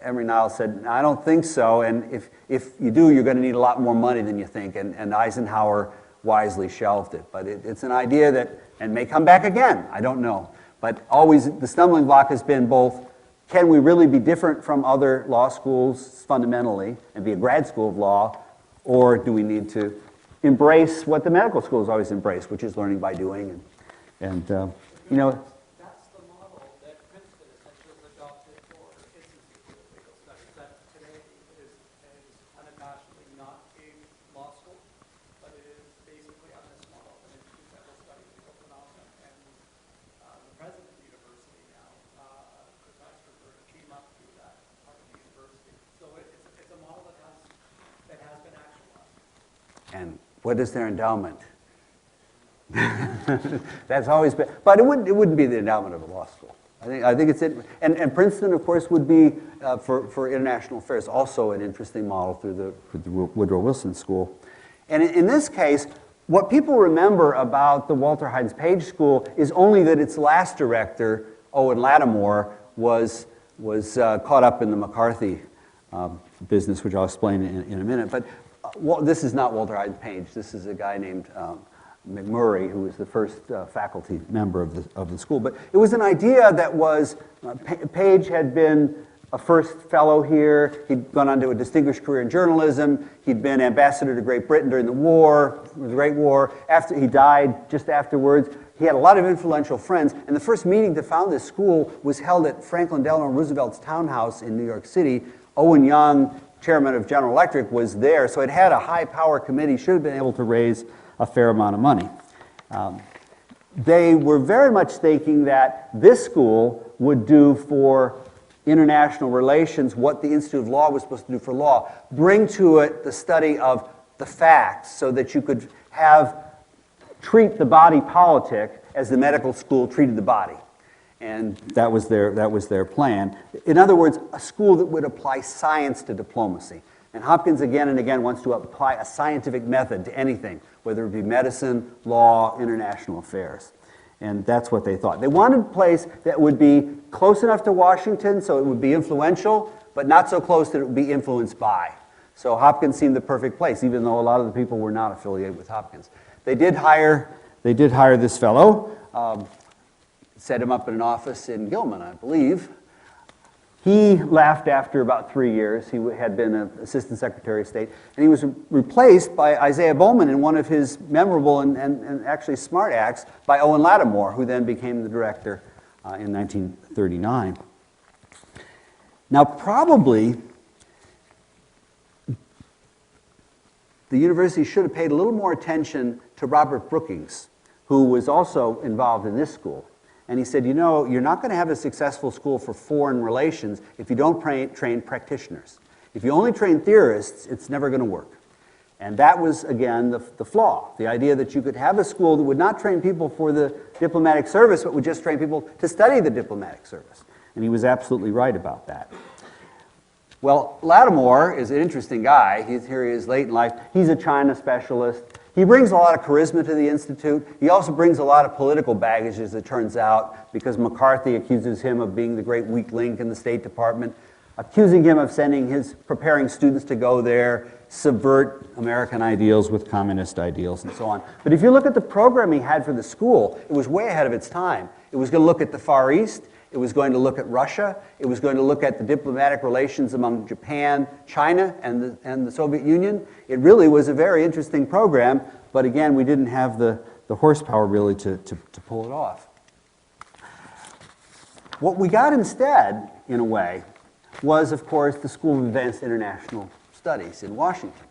Emory Niles said, no, I don't think so, and if you do, you're going to need a lot more money than you think, and Eisenhower wisely shelved it. But it's an idea that, and may come back again, I don't know. But always the stumbling block has been both, can we really be different from other law schools fundamentally and be a grad school of law, or do we need to embrace what the medical schools always embrace, which is learning by doing, and That's the model that Princeton essentially has adopted for its Institute of Legal Studies, that today is unabashedly not a law school, but it is basically on this model, an institute that will study legal phenomena. And the president of the university now, Chris Eisterberg, came up through that part of the university. So it's a model that has been actualized. And what is their endowment? That's always been, but it wouldn't be the endowment of a law school. I think it's it, and Princeton, of course, would be for international affairs also an interesting model through the Woodrow Wilson School. And in this case, what people remember about the Walter Hines Page School is only that its last director, Owen Lattimore, was caught up in the McCarthy business, which I'll explain in a minute. But this is not Walter Hines Page. This is a guy named McMurray, who was the first faculty member of the school. But it was an idea that was, Page had been a first fellow here. He'd gone on to a distinguished career in journalism. He'd been ambassador to Great Britain during the war, the Great War. After he died, just afterwards, he had a lot of influential friends. And the first meeting to found this school was held at Franklin Delano Roosevelt's townhouse in New York City. Owen Young, chairman of General Electric, was there. So it had a high-power committee, should have been able to raise a fair amount of money. They were very much thinking that this school would do for international relations what the Institute of Law was supposed to do for law. Bring to it the study of the facts so that you could treat the body politic as the medical school treated the body. And that was their plan. In other words, a school that would apply science to diplomacy. And Hopkins again and again wants to apply a scientific method to anything, whether it be medicine, law, international affairs. And that's what they thought. They wanted a place that would be close enough to Washington so it would be influential, but not so close that it would be influenced by. So Hopkins seemed the perfect place, even though a lot of the people were not affiliated with Hopkins. They did hire this fellow, set him up in an office in Gilman, I believe. He left after about 3 years. He had been an assistant secretary of state, and he was replaced by Isaiah Bowman in one of his memorable and actually smart acts by Owen Lattimore, who then became the director in 1939. Now, probably the university should have paid a little more attention to Robert Brookings, who was also involved in this school. And he said, you know, you're not going to have a successful school for foreign relations if you don't train practitioners. If you only train theorists, it's never going to work. And that was, again, the flaw. The idea that you could have a school that would not train people for the diplomatic service, but would just train people to study the diplomatic service. And he was absolutely right about that. Well, Lattimore is an interesting guy. Here he is late in life. He's a China specialist. He brings a lot of charisma to the Institute. He also brings a lot of political baggage, as it turns out, because McCarthy accuses him of being the great weak link in the State Department, accusing him of preparing students to go there, subvert American ideals with communist ideals, and so on. But if you look at the program he had for the school, it was way ahead of its time. It was going to look at the Far East. It was going to look at Russia. It was going to look at the diplomatic relations among Japan, China, and the Soviet Union. It really was a very interesting program, but again, we didn't have the horsepower really to pull it off. What we got instead, in a way, was, of course, the School of Advanced International Studies in Washington.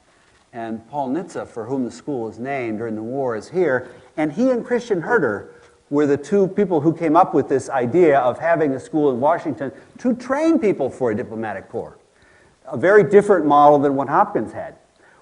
And Paul Nitze, for whom the school is named during the war, is here, and he and Christian Herder were the two people who came up with this idea of having a school in Washington to train people for a diplomatic corps. A very different model than what Hopkins had.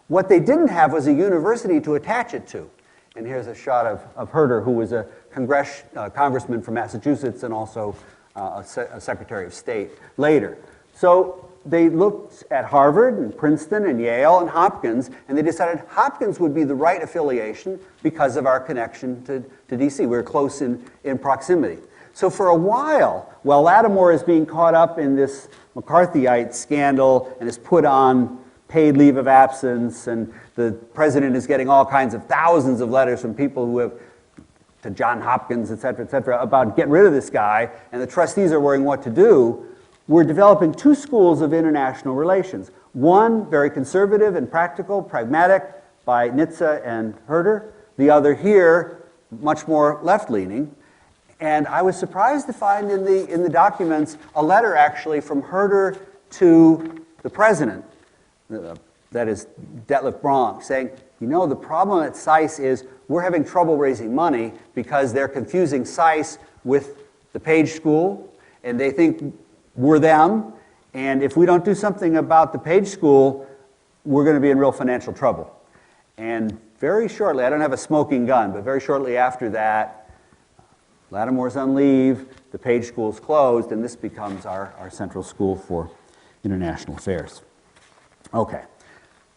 What they didn't have was a university to attach it to. And here's a shot of Herder, who was a congressman from Massachusetts and also a Secretary of State later. So they looked at Harvard and Princeton and Yale and Hopkins, and they decided Hopkins would be the right affiliation because of our connection to DC. We were close in proximity. So for a while Lattimore is being caught up in this McCarthyite scandal and is put on paid leave of absence, and the president is getting all kinds of thousands of letters from people who have, to John Hopkins, et cetera, about get rid of this guy, and the trustees are worrying what to do. We're developing two schools of international relations. One, very conservative and practical, pragmatic, by Nitze and Herder. The other here, much more left-leaning. And I was surprised to find in the documents a letter, actually, from Herder to the president, that is Detlef Bronk, saying, you know, the problem at SAIS is we're having trouble raising money because they're confusing SAIS with the Page School, and they think we're them, and if we don't do something about the Page School, we're going to be in real financial trouble. And very shortly, I don't have a smoking gun, but very shortly after that, Lattimore's on leave, the Page School's closed, and this becomes our central school for international affairs. Okay.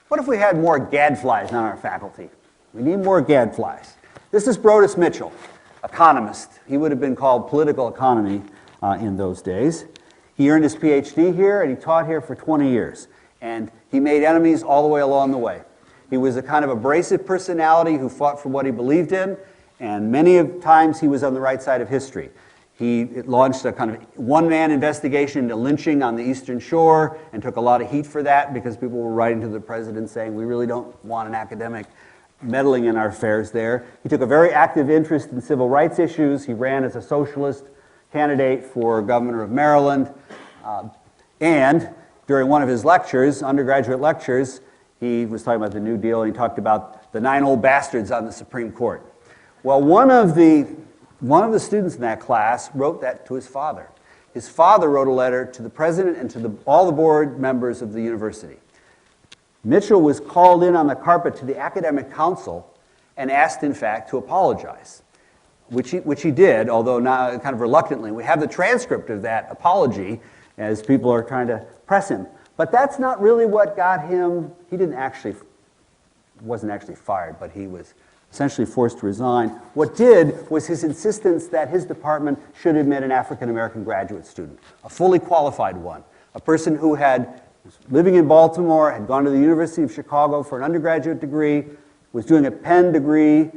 What if we had more gadflies on our faculty? We need more gadflies. This is Brodus Mitchell, economist. He would have been called political economy in those days. He earned his PhD here, and he taught here for 20 years. And he made enemies all the way along the way. He was a kind of abrasive personality who fought for what he believed in, and many of times he was on the right side of history. He launched a kind of one-man investigation into lynching on the Eastern Shore and took a lot of heat for that because people were writing to the president saying, we really don't want an academic meddling in our affairs there. He took a very active interest in civil rights issues. He ran as a socialist candidate for governor of Maryland. And during one of his lectures, undergraduate lectures, he was talking about the New Deal, and he talked about the 9 old bastards on the Supreme Court. Well, one of the students in that class wrote that to his father. His father wrote a letter to the president and to all the board members of the university. Mitchell was called in on the carpet to the academic council and asked, in fact, to apologize, which he did, although not kind of reluctantly. We have the transcript of that apology as people are trying to press him. But that's not really what got him. He wasn't actually fired, but he was essentially forced to resign. What did was his insistence that his department should admit an African-American graduate student, a fully qualified one, a person who was living in Baltimore, had gone to the University of Chicago for an undergraduate degree, was doing a Penn degree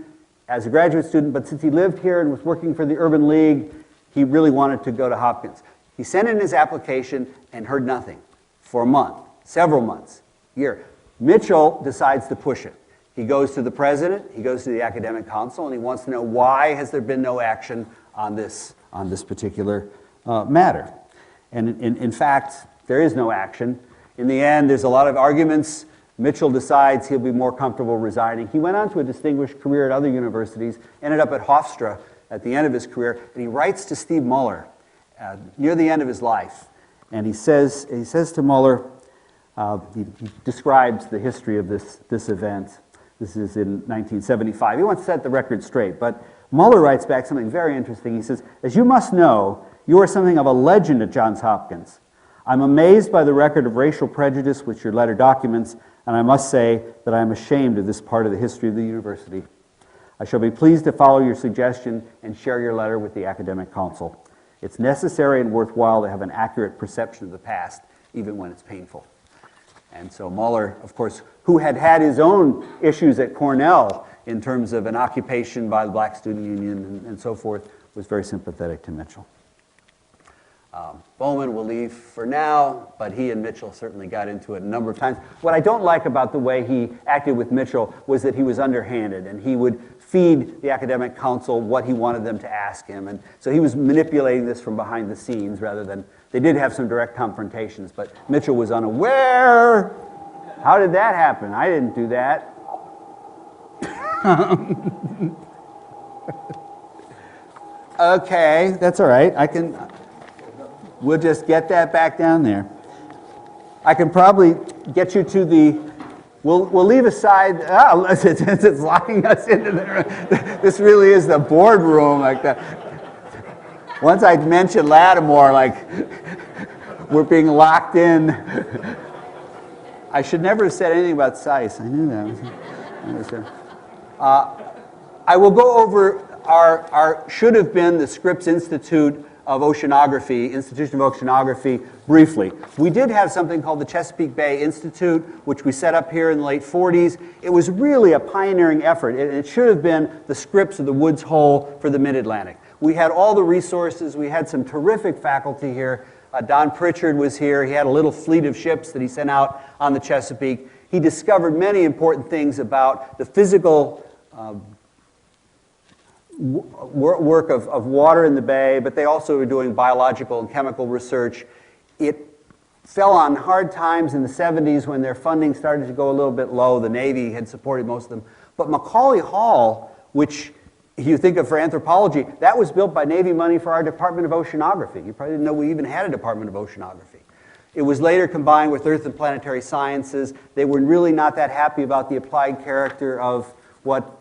as a graduate student, but since he lived here and was working for the Urban League, he really wanted to go to Hopkins. He sent in his application and heard nothing for a month, several months, a year. Mitchell decides to push it. He goes to the president, he goes to the academic council, and he wants to know why has there been no action on this particular matter. And in fact, there is no action. In the end, there's a lot of arguments. Mitchell decides he'll be more comfortable resigning. He went on to a distinguished career at other universities, ended up at Hofstra at the end of his career, and he writes to Steve Muller near the end of his life. And he says to Muller, he describes the history of this event. This is in 1975. He wants to set the record straight, but Muller writes back something very interesting. He says, as you must know, you are something of a legend at Johns Hopkins. I'm amazed by the record of racial prejudice which your letter documents, and I must say that I am ashamed of this part of the history of the university. I shall be pleased to follow your suggestion and share your letter with the academic council. It's necessary and worthwhile to have an accurate perception of the past, even when it's painful. And so Muller, of course, who had his own issues at Cornell in terms of an occupation by the Black Student Union and so forth, was very sympathetic to Mitchell. Bowman will leave for now, but he and Mitchell certainly got into it a number of times. What I don't like about the way he acted with Mitchell was that he was underhanded, and he would feed the academic council what he wanted them to ask him. And so he was manipulating this from behind the scenes rather than, they did have some direct confrontations, but Mitchell was unaware. How did that happen? I didn't do that. Okay, that's all right. We'll just get that back down there. I can probably get you to the, we'll leave aside, it's locking us into the room. This really is the boardroom like that. Once I mentioned Lattimore, like, we're being locked in. I should never have said anything about SICE. I knew that. I will go over our should have been the Scripps Institute of Oceanography, Institution of Oceanography, briefly. We did have something called the Chesapeake Bay Institute, which we set up here in the late 40s. It was really a pioneering effort. It should have been the Scripps of the Woods Hole for the Mid-Atlantic. We had all the resources. We had some terrific faculty here. Don Pritchard was here. He had a little fleet of ships that he sent out on the Chesapeake. He discovered many important things about the physical work of water in the bay, but they also were doing biological and chemical research. It fell on hard times in the 70s when their funding started to go a little bit low. The Navy had supported most of them. But Macaulay Hall, which you think of for anthropology, that was built by Navy money for our Department of Oceanography. You probably didn't know we even had a Department of Oceanography. It was later combined with Earth and Planetary Sciences. They were really not that happy about the applied character of what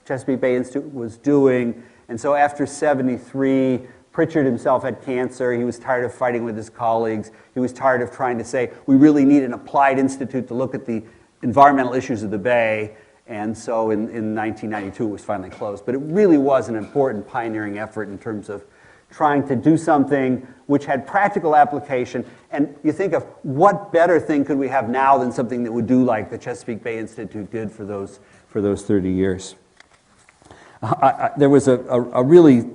Chesapeake Bay Institute was doing. And so after 73, Pritchard himself had cancer. He was tired of fighting with his colleagues. He was tired of trying to say, we really need an applied institute to look at the environmental issues of the bay. And so in 1992, it was finally closed. But it really was an important pioneering effort in terms of trying to do something which had practical application. And you think of what better thing could we have now than something that would do like the Chesapeake Bay Institute did for those 30 years. There was a really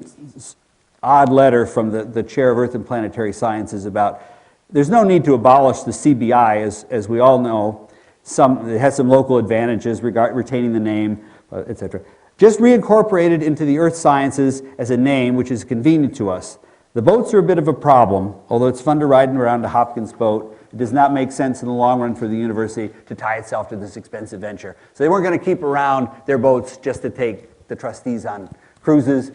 odd letter from the chair of Earth and Planetary Sciences about there's no need to abolish the CBI, as we all know. It has some local advantages retaining the name, etc. Just reincorporate it into the Earth Sciences as a name which is convenient to us. The boats are a bit of a problem, although it's fun to ride around a Hopkins boat. It does not make sense in the long run for the university to tie itself to this expensive venture. So they weren't going to keep around their boats just to take the trustees on cruises.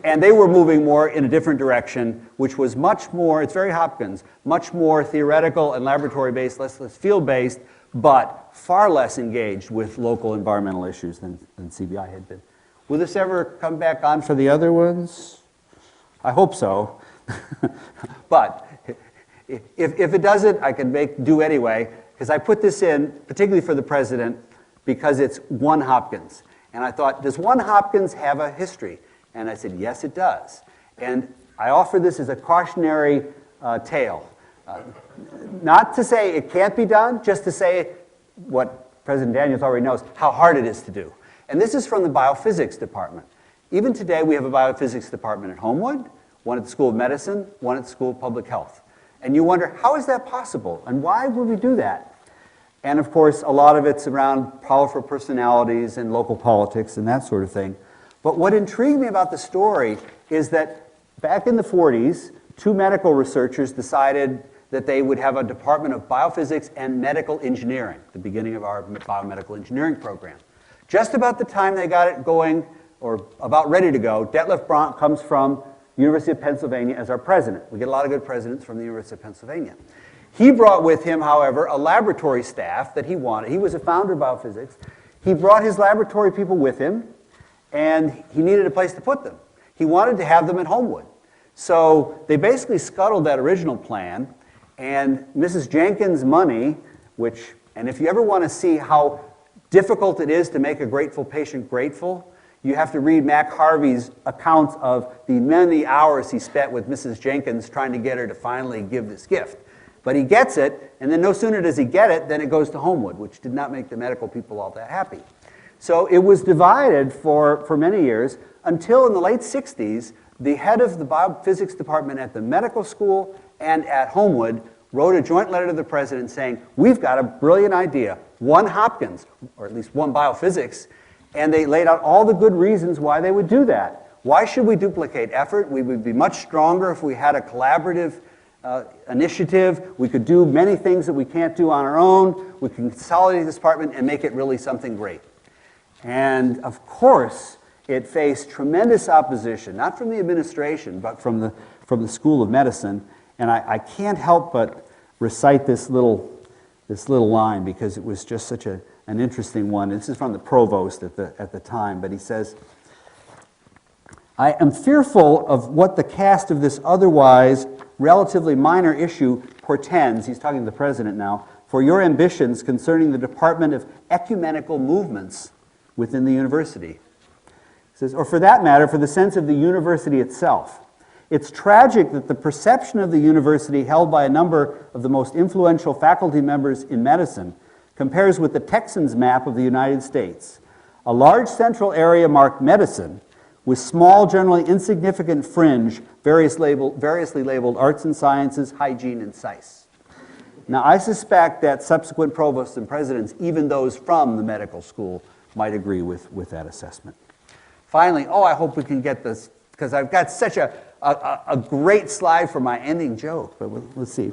And they were moving more in a different direction, which was much more, it's very Hopkins, much more theoretical and laboratory-based, less field-based, but far less engaged with local environmental issues than CBI had been. Will this ever come back on for the other ones? I hope so. But if it doesn't, I can do anyway, because I put this in, particularly for the president, because it's one Hopkins. And I thought, does one Hopkins have a history? And I said, yes, it does. And I offer this as a cautionary tale. Not to say it can't be done, just to say what President Daniels already knows, how hard it is to do. And this is from the Biophysics department. Even today, we have a Biophysics department at Homewood, one at the School of Medicine, one at the School of Public Health. And you wonder, how is that possible? And why would we do that? And of course, a lot of it's around powerful personalities and local politics and that sort of thing. But what intrigued me about the story is that back in the 40s, two medical researchers decided that they would have a department of biophysics and medical engineering, the beginning of our biomedical engineering program. Just about the time they got it going, or about ready to go, Detlef Bronk comes from University of Pennsylvania as our president. We get a lot of good presidents from the University of Pennsylvania. He brought with him, however, a laboratory staff that he wanted. He was a founder of biophysics. He brought his laboratory people with him, and he needed a place to put them. He wanted to have them at Homewood. So they basically scuttled that original plan, and Mrs. Jenkins' money, and if you ever want to see how difficult it is to make a grateful patient grateful, you have to read Mac Harvey's accounts of the many hours he spent with Mrs. Jenkins trying to get her to finally give this gift. But he gets it, and then no sooner does he get it than it goes to Homewood, which did not make the medical people all that happy. So it was divided for many years until in the late 60s, the head of the biophysics department at the medical school and at Homewood wrote a joint letter to the president saying, we've got a brilliant idea, one Hopkins, or at least one biophysics, and they laid out all the good reasons why they would do that. Why should we duplicate effort? We would be much stronger if we had a collaborative initiative. We could do many things that we can't do on our own. We can consolidate this department and make it really something great. And of course, it faced tremendous opposition, not from the administration, but from the School of Medicine. And I can't help but recite this little line because it was just such an interesting one. This is from the provost at the time, but he says, I am fearful of what the cast of this otherwise relatively minor issue portends, he's talking to the president now, for your ambitions concerning the Department of Ecumenical Movements within the university. He says, or for that matter, for the sense of the university itself. It's tragic that the perception of the university held by a number of the most influential faculty members in medicine compares with the Texans map of the United States. A large central area marked medicine, with small, generally insignificant fringe, variously labeled arts and sciences, hygiene, and science. Now, I suspect that subsequent provosts and presidents, even those from the medical school, might agree with that assessment. Finally, I hope we can get this, because I've got such a great slide for my ending joke, but let's see.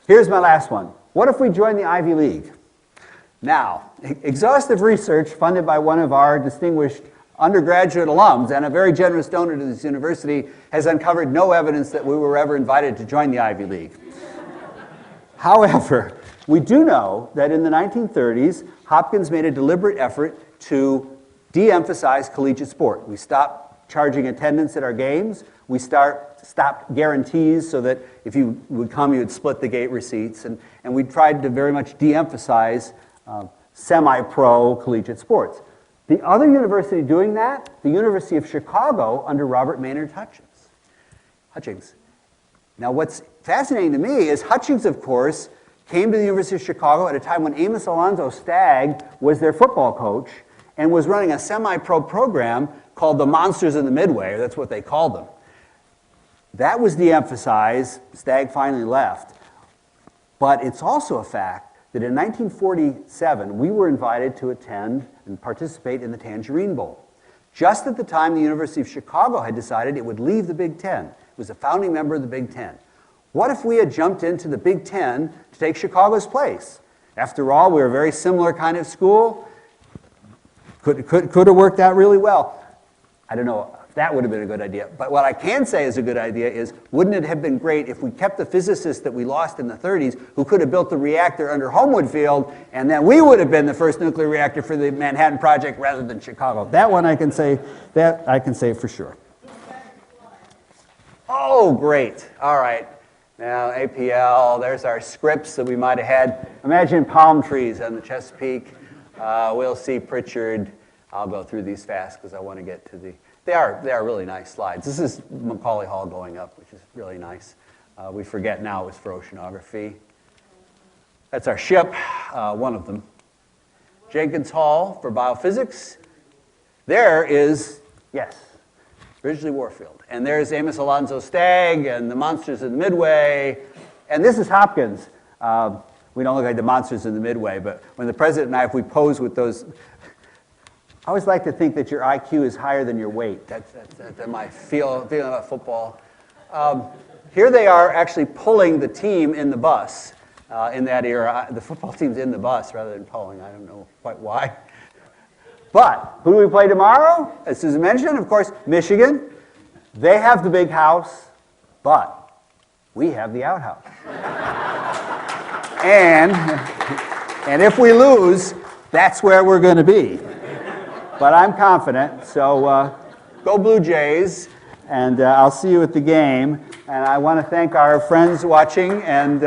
Here's my last one. What if we join the Ivy League? Now, exhaustive research funded by one of our distinguished undergraduate alums and a very generous donor to this university has uncovered no evidence that we were ever invited to join the Ivy League. However, we do know that in the 1930s, Hopkins made a deliberate effort to de-emphasize collegiate sport. We stopped charging attendance at our games. We stopped guarantees so that if you would come, you would split the gate receipts. And we tried to very much de-emphasize semi-pro collegiate sports. The other university doing that, the University of Chicago under Robert Maynard Hutchings. Now what's fascinating to me is Hutchings, of course, came to the University of Chicago at a time when Amos Alonzo Stagg was their football coach and was running a semi-pro program called the Monsters of the Midway, or that's what they called them. That was de-emphasized. Stagg finally left. But it's also a fact that in 1947, we were invited to attend and participate in the Tangerine Bowl. Just at the time the University of Chicago had decided it would leave the Big Ten. It was a founding member of the Big Ten. What if we had jumped into the Big Ten to take Chicago's place? After all, we were a very similar kind of school. Could have worked out really well. I don't know if that would have been a good idea. But what I can say is a good idea is, wouldn't it have been great if we kept the physicists that we lost in the 30s who could have built the reactor under Homewood Field, and then we would have been the first nuclear reactor for the Manhattan Project rather than Chicago. That one I can say for sure. Oh, great. All right. Now, APL, there's our scripts that we might have had. Imagine palm trees on the Chesapeake. We'll see Pritchard. I'll go through these fast because I want to get to the... They are really nice slides. This is Macaulay Hall going up, which is really nice. We forget now it was for oceanography. That's our ship, one of them. Jenkins Hall for biophysics. There is, yes, Ridgely Warfield. And there's Amos Alonzo Stagg and the Monsters in the Midway. And this is Hopkins. We don't look like the monsters in the Midway, but when the president and I, if we pose with those, I always like to think that your IQ is higher than your weight. That's my feeling about football. Here they are actually pulling the team in the bus in that era. The football team's in the bus rather than pulling. I don't know quite why. But who do we play tomorrow? As Susan mentioned, of course, Michigan. They have the big house, but we have the outhouse. And if we lose, that's where we're going to be. But I'm confident, so go Blue Jays, and I'll see you at the game. And I want to thank our friends watching, and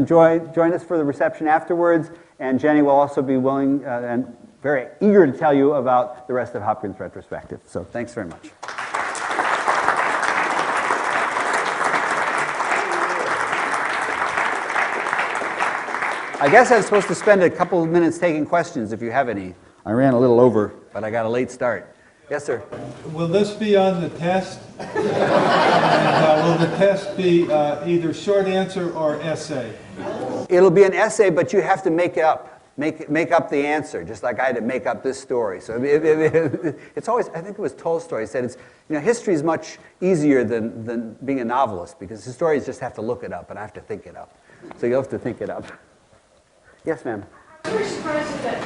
join us for the reception afterwards. And Jenny will also be willing and very eager to tell you about the rest of Hopkins Retrospective. So thanks very much. I guess I was supposed to spend a couple of minutes taking questions if you have any. I ran a little over, but I got a late start. Yes, sir. Will this be on the test? And, will the test be either short answer or essay? It'll be an essay, but you have to make it up. Make up the answer, just like I had to make up this story. So it's always, I think it was Tolstoy said, it's, history is much easier than being a novelist, because historians just have to look it up, and I have to think it up. So you'll have to think it up. Yes, ma'am. I'm very surprised that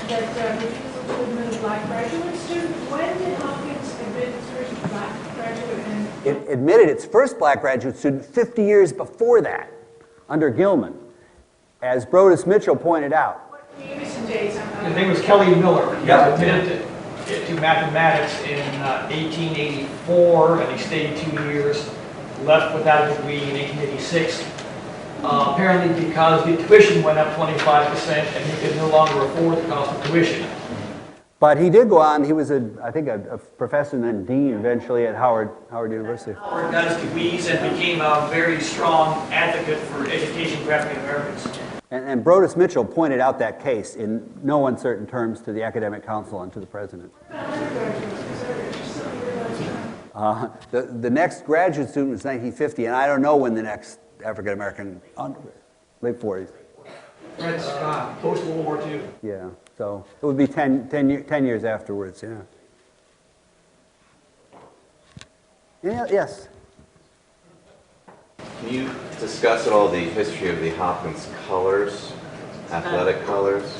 refusal to admit a black graduate student. When did Hopkins admit its first black graduate? It admitted its first black graduate student 50 years before that, under Gilman, as Brodus Mitchell pointed out. His name was Kelly Muller. He admitted to mathematics in 1884, and he stayed 2 years, left without a degree in 1886. Apparently because the tuition went up 25% and he could no longer afford the cost of tuition. But he did go on. He was, I think, a professor and then dean eventually at Howard University. Howard got his degrees and became a very strong advocate for education for African Americans. And Brodus Mitchell pointed out that case in no uncertain terms to the Academic Council and to the president. The next graduate student was 1950, and I don't know when the next African American, late 40s. Fred Scott, post-World War II. Yeah, so it would be 10 years afterwards, yeah. Yes? Can you discuss at all the history of the Hopkins colors, athletic colors?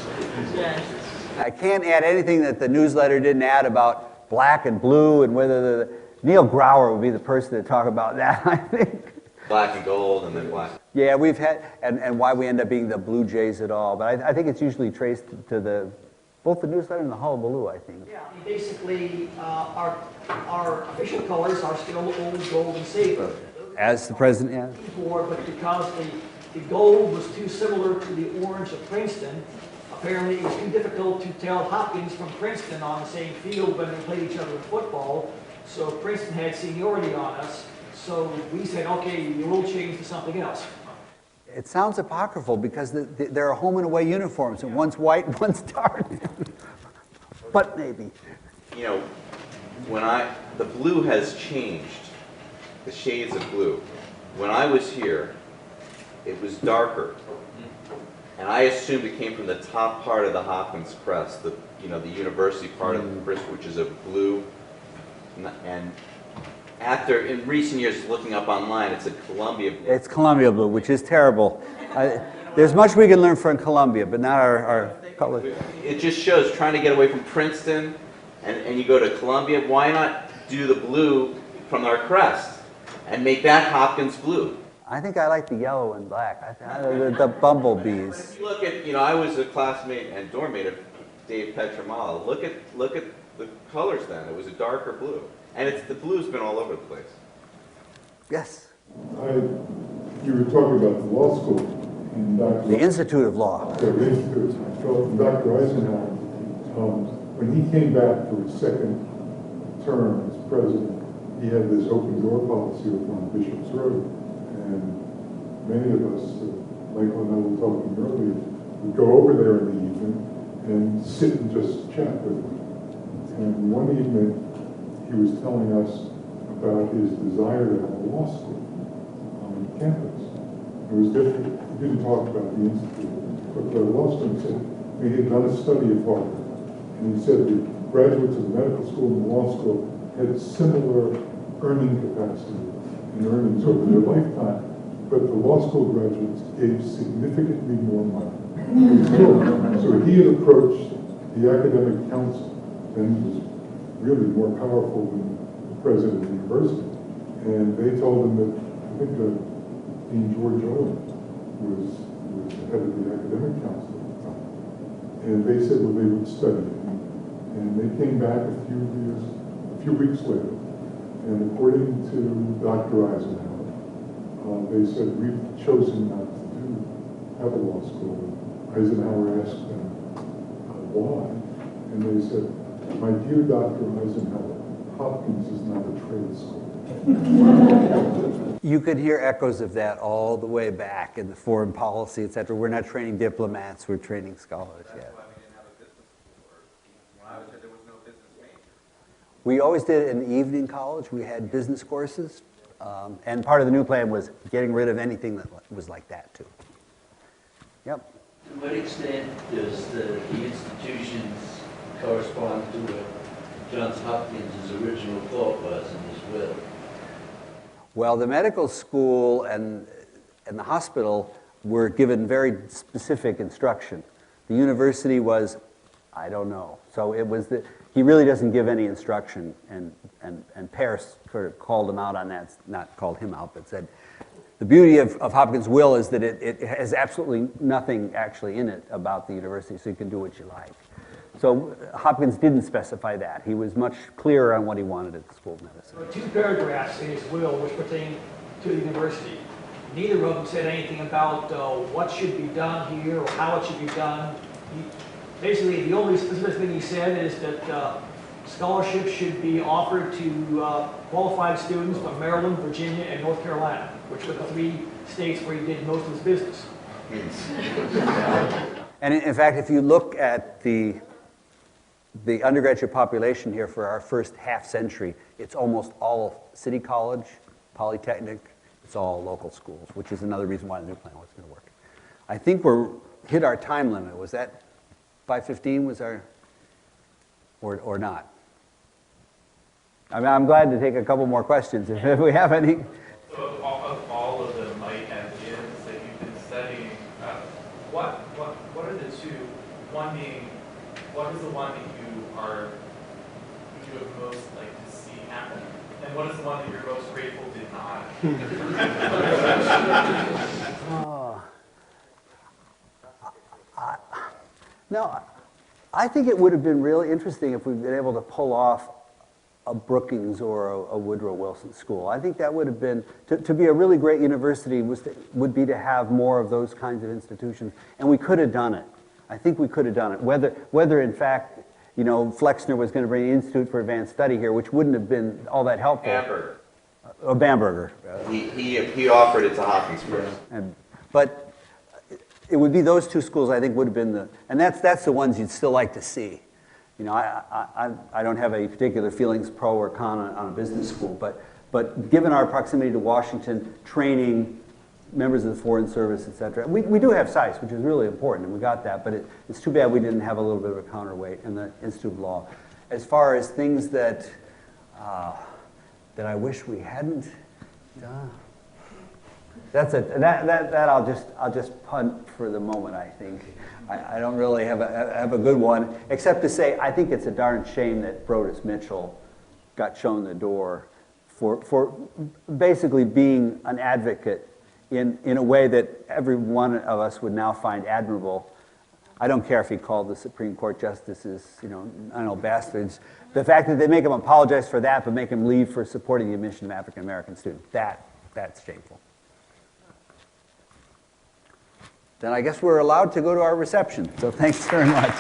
I can't add anything that the newsletter didn't add about black and blue, and whether Neil Grauer would be the person to talk about that, I think. Black and gold, and then black. Yeah, we've had, and why we end up being the Blue Jays at all. But I think it's usually traced to both the newsletter and the Hullabaloo, I think. Yeah, basically, our official colors are still old gold and silver. As the president, yeah. But because the gold was too similar to the orange of Princeton, apparently it was too difficult to tell Hopkins from Princeton on the same field when they played each other in football. So Princeton had seniority on us. So we said, okay, we'll change to something else. It sounds apocryphal because there are home and away uniforms, and one's white and one's dark. But maybe. The blue has changed the shades of blue. When I was here, it was darker. And I assumed it came from the top part of the Hopkins crest, the university part of the crest, which is a blue. And in recent years, looking up online, it's a Columbia blue. It's Columbia blue, which is terrible. There's much we can learn from Columbia, but not our color. It just shows trying to get away from Princeton, and you go to Columbia. Why not do the blue from our crest and make that Hopkins blue? I think I like the yellow and black. The bumblebees. If you look at, I was a classmate and dorm mate of Dave Petramala. Look at the colors then. It was a darker blue. And the blue's been all over the place. Yes. You were talking about the law school and Dr. The Institute of Law. The Institute. So Dr. Eisenhower, when he came back for his second term as president, he had this open door policy over on Bishop's Road. And many of us, Michael and I were talking earlier, would go over there in the evening and sit and just chat with him. And one evening, he was telling us about his desire to have a law school on campus. It was different. He didn't talk about the institute, but the law student said he had done a study of Harvard, and he said the graduates of the medical school and the law school had similar earning capacity and earnings over their lifetime, but the law school graduates gave significantly more money. So he had approached the academic council, and was really more powerful than the president of the university. And they told him that, I think Dean George Owen was the head of the academic council at the time. And they said, well, they would study it. And they came back a few weeks later. And according to Dr. Eisenhower, they said, we've chosen not to have a law school. Eisenhower asked them why. And they said, my dear Dr. Eisenhower, Hopkins is not a trade school. You could hear echoes of that all the way back in the foreign policy, et cetera. We're not training diplomats, we're training scholars. That's why we didn't have a business school. When I was there, there was no business major. We always did it in the evening college. We had business courses. And part of the new plan was getting rid of anything that was like that, too. Yep. To what extent does the institutions correspond to what Johns Hopkins' original thought was in his will? Well, the medical school and the hospital were given very specific instruction. The university was, I don't know. So it was he really doesn't give any instruction, and Peirce sort of called him out on that, not called him out, but said, the beauty of Hopkins' will is that it has absolutely nothing actually in it about the university, so you can do what you like. So Hopkins didn't specify that. He was much clearer on what he wanted at the School of Medicine. There were two paragraphs in his will which pertain to the university. Neither of them said anything about what should be done here or how it should be done. Basically, the only specific thing he said is that scholarships should be offered to qualified students from Maryland, Virginia, and North Carolina, which were the three states where he did most of his business. And in fact, if you look at the undergraduate population here for our first half century, it's almost all City College, Polytechnic, it's all local schools, which is another reason why the new plan wasn't going to work. I think we're hit our time limit. Was that 5:15 was our, or not? I mean, I'm glad to take a couple more questions if we have any. So of all of the might have beens that you've been studying, what are the two? One being, what is the one that you would most like to see happen? And what is the one that you're most grateful did not? No, I think it would have been really interesting if we'd been able to pull off a Brookings or a Woodrow Wilson school. I think that would have been, to be a really great university would be to have more of those kinds of institutions, and we could have done it. I think we could have done it. Whether in fact, Flexner was going to bring the Institute for Advanced Study here, which wouldn't have been all that helpful. Bamberger. Bamberger. He offered it to Hopkins first. But it would be those two schools I think would have been and that's the ones you'd still like to see. I don't have any particular feelings pro or con on a business school, but But given our proximity to Washington, training members of the Foreign Service, et cetera, we do have sites, which is really important, and we got that, but it's too bad we didn't have a little bit of a counterweight in the Institute of Law. As far as things that I wish we hadn't done, that I'll just punt for the moment, I think. I don't really have a good one, except to say I think it's a darn shame that Brodus Mitchell got shown the door for basically being an advocate in a way that every one of us would now find admirable. I don't care if he called the Supreme Court justices, I don't know, bastards. The fact that they make him apologize for that, but make him leave for supporting the admission of African American students, that's shameful. Then I guess we're allowed to go to our reception. So thanks very much.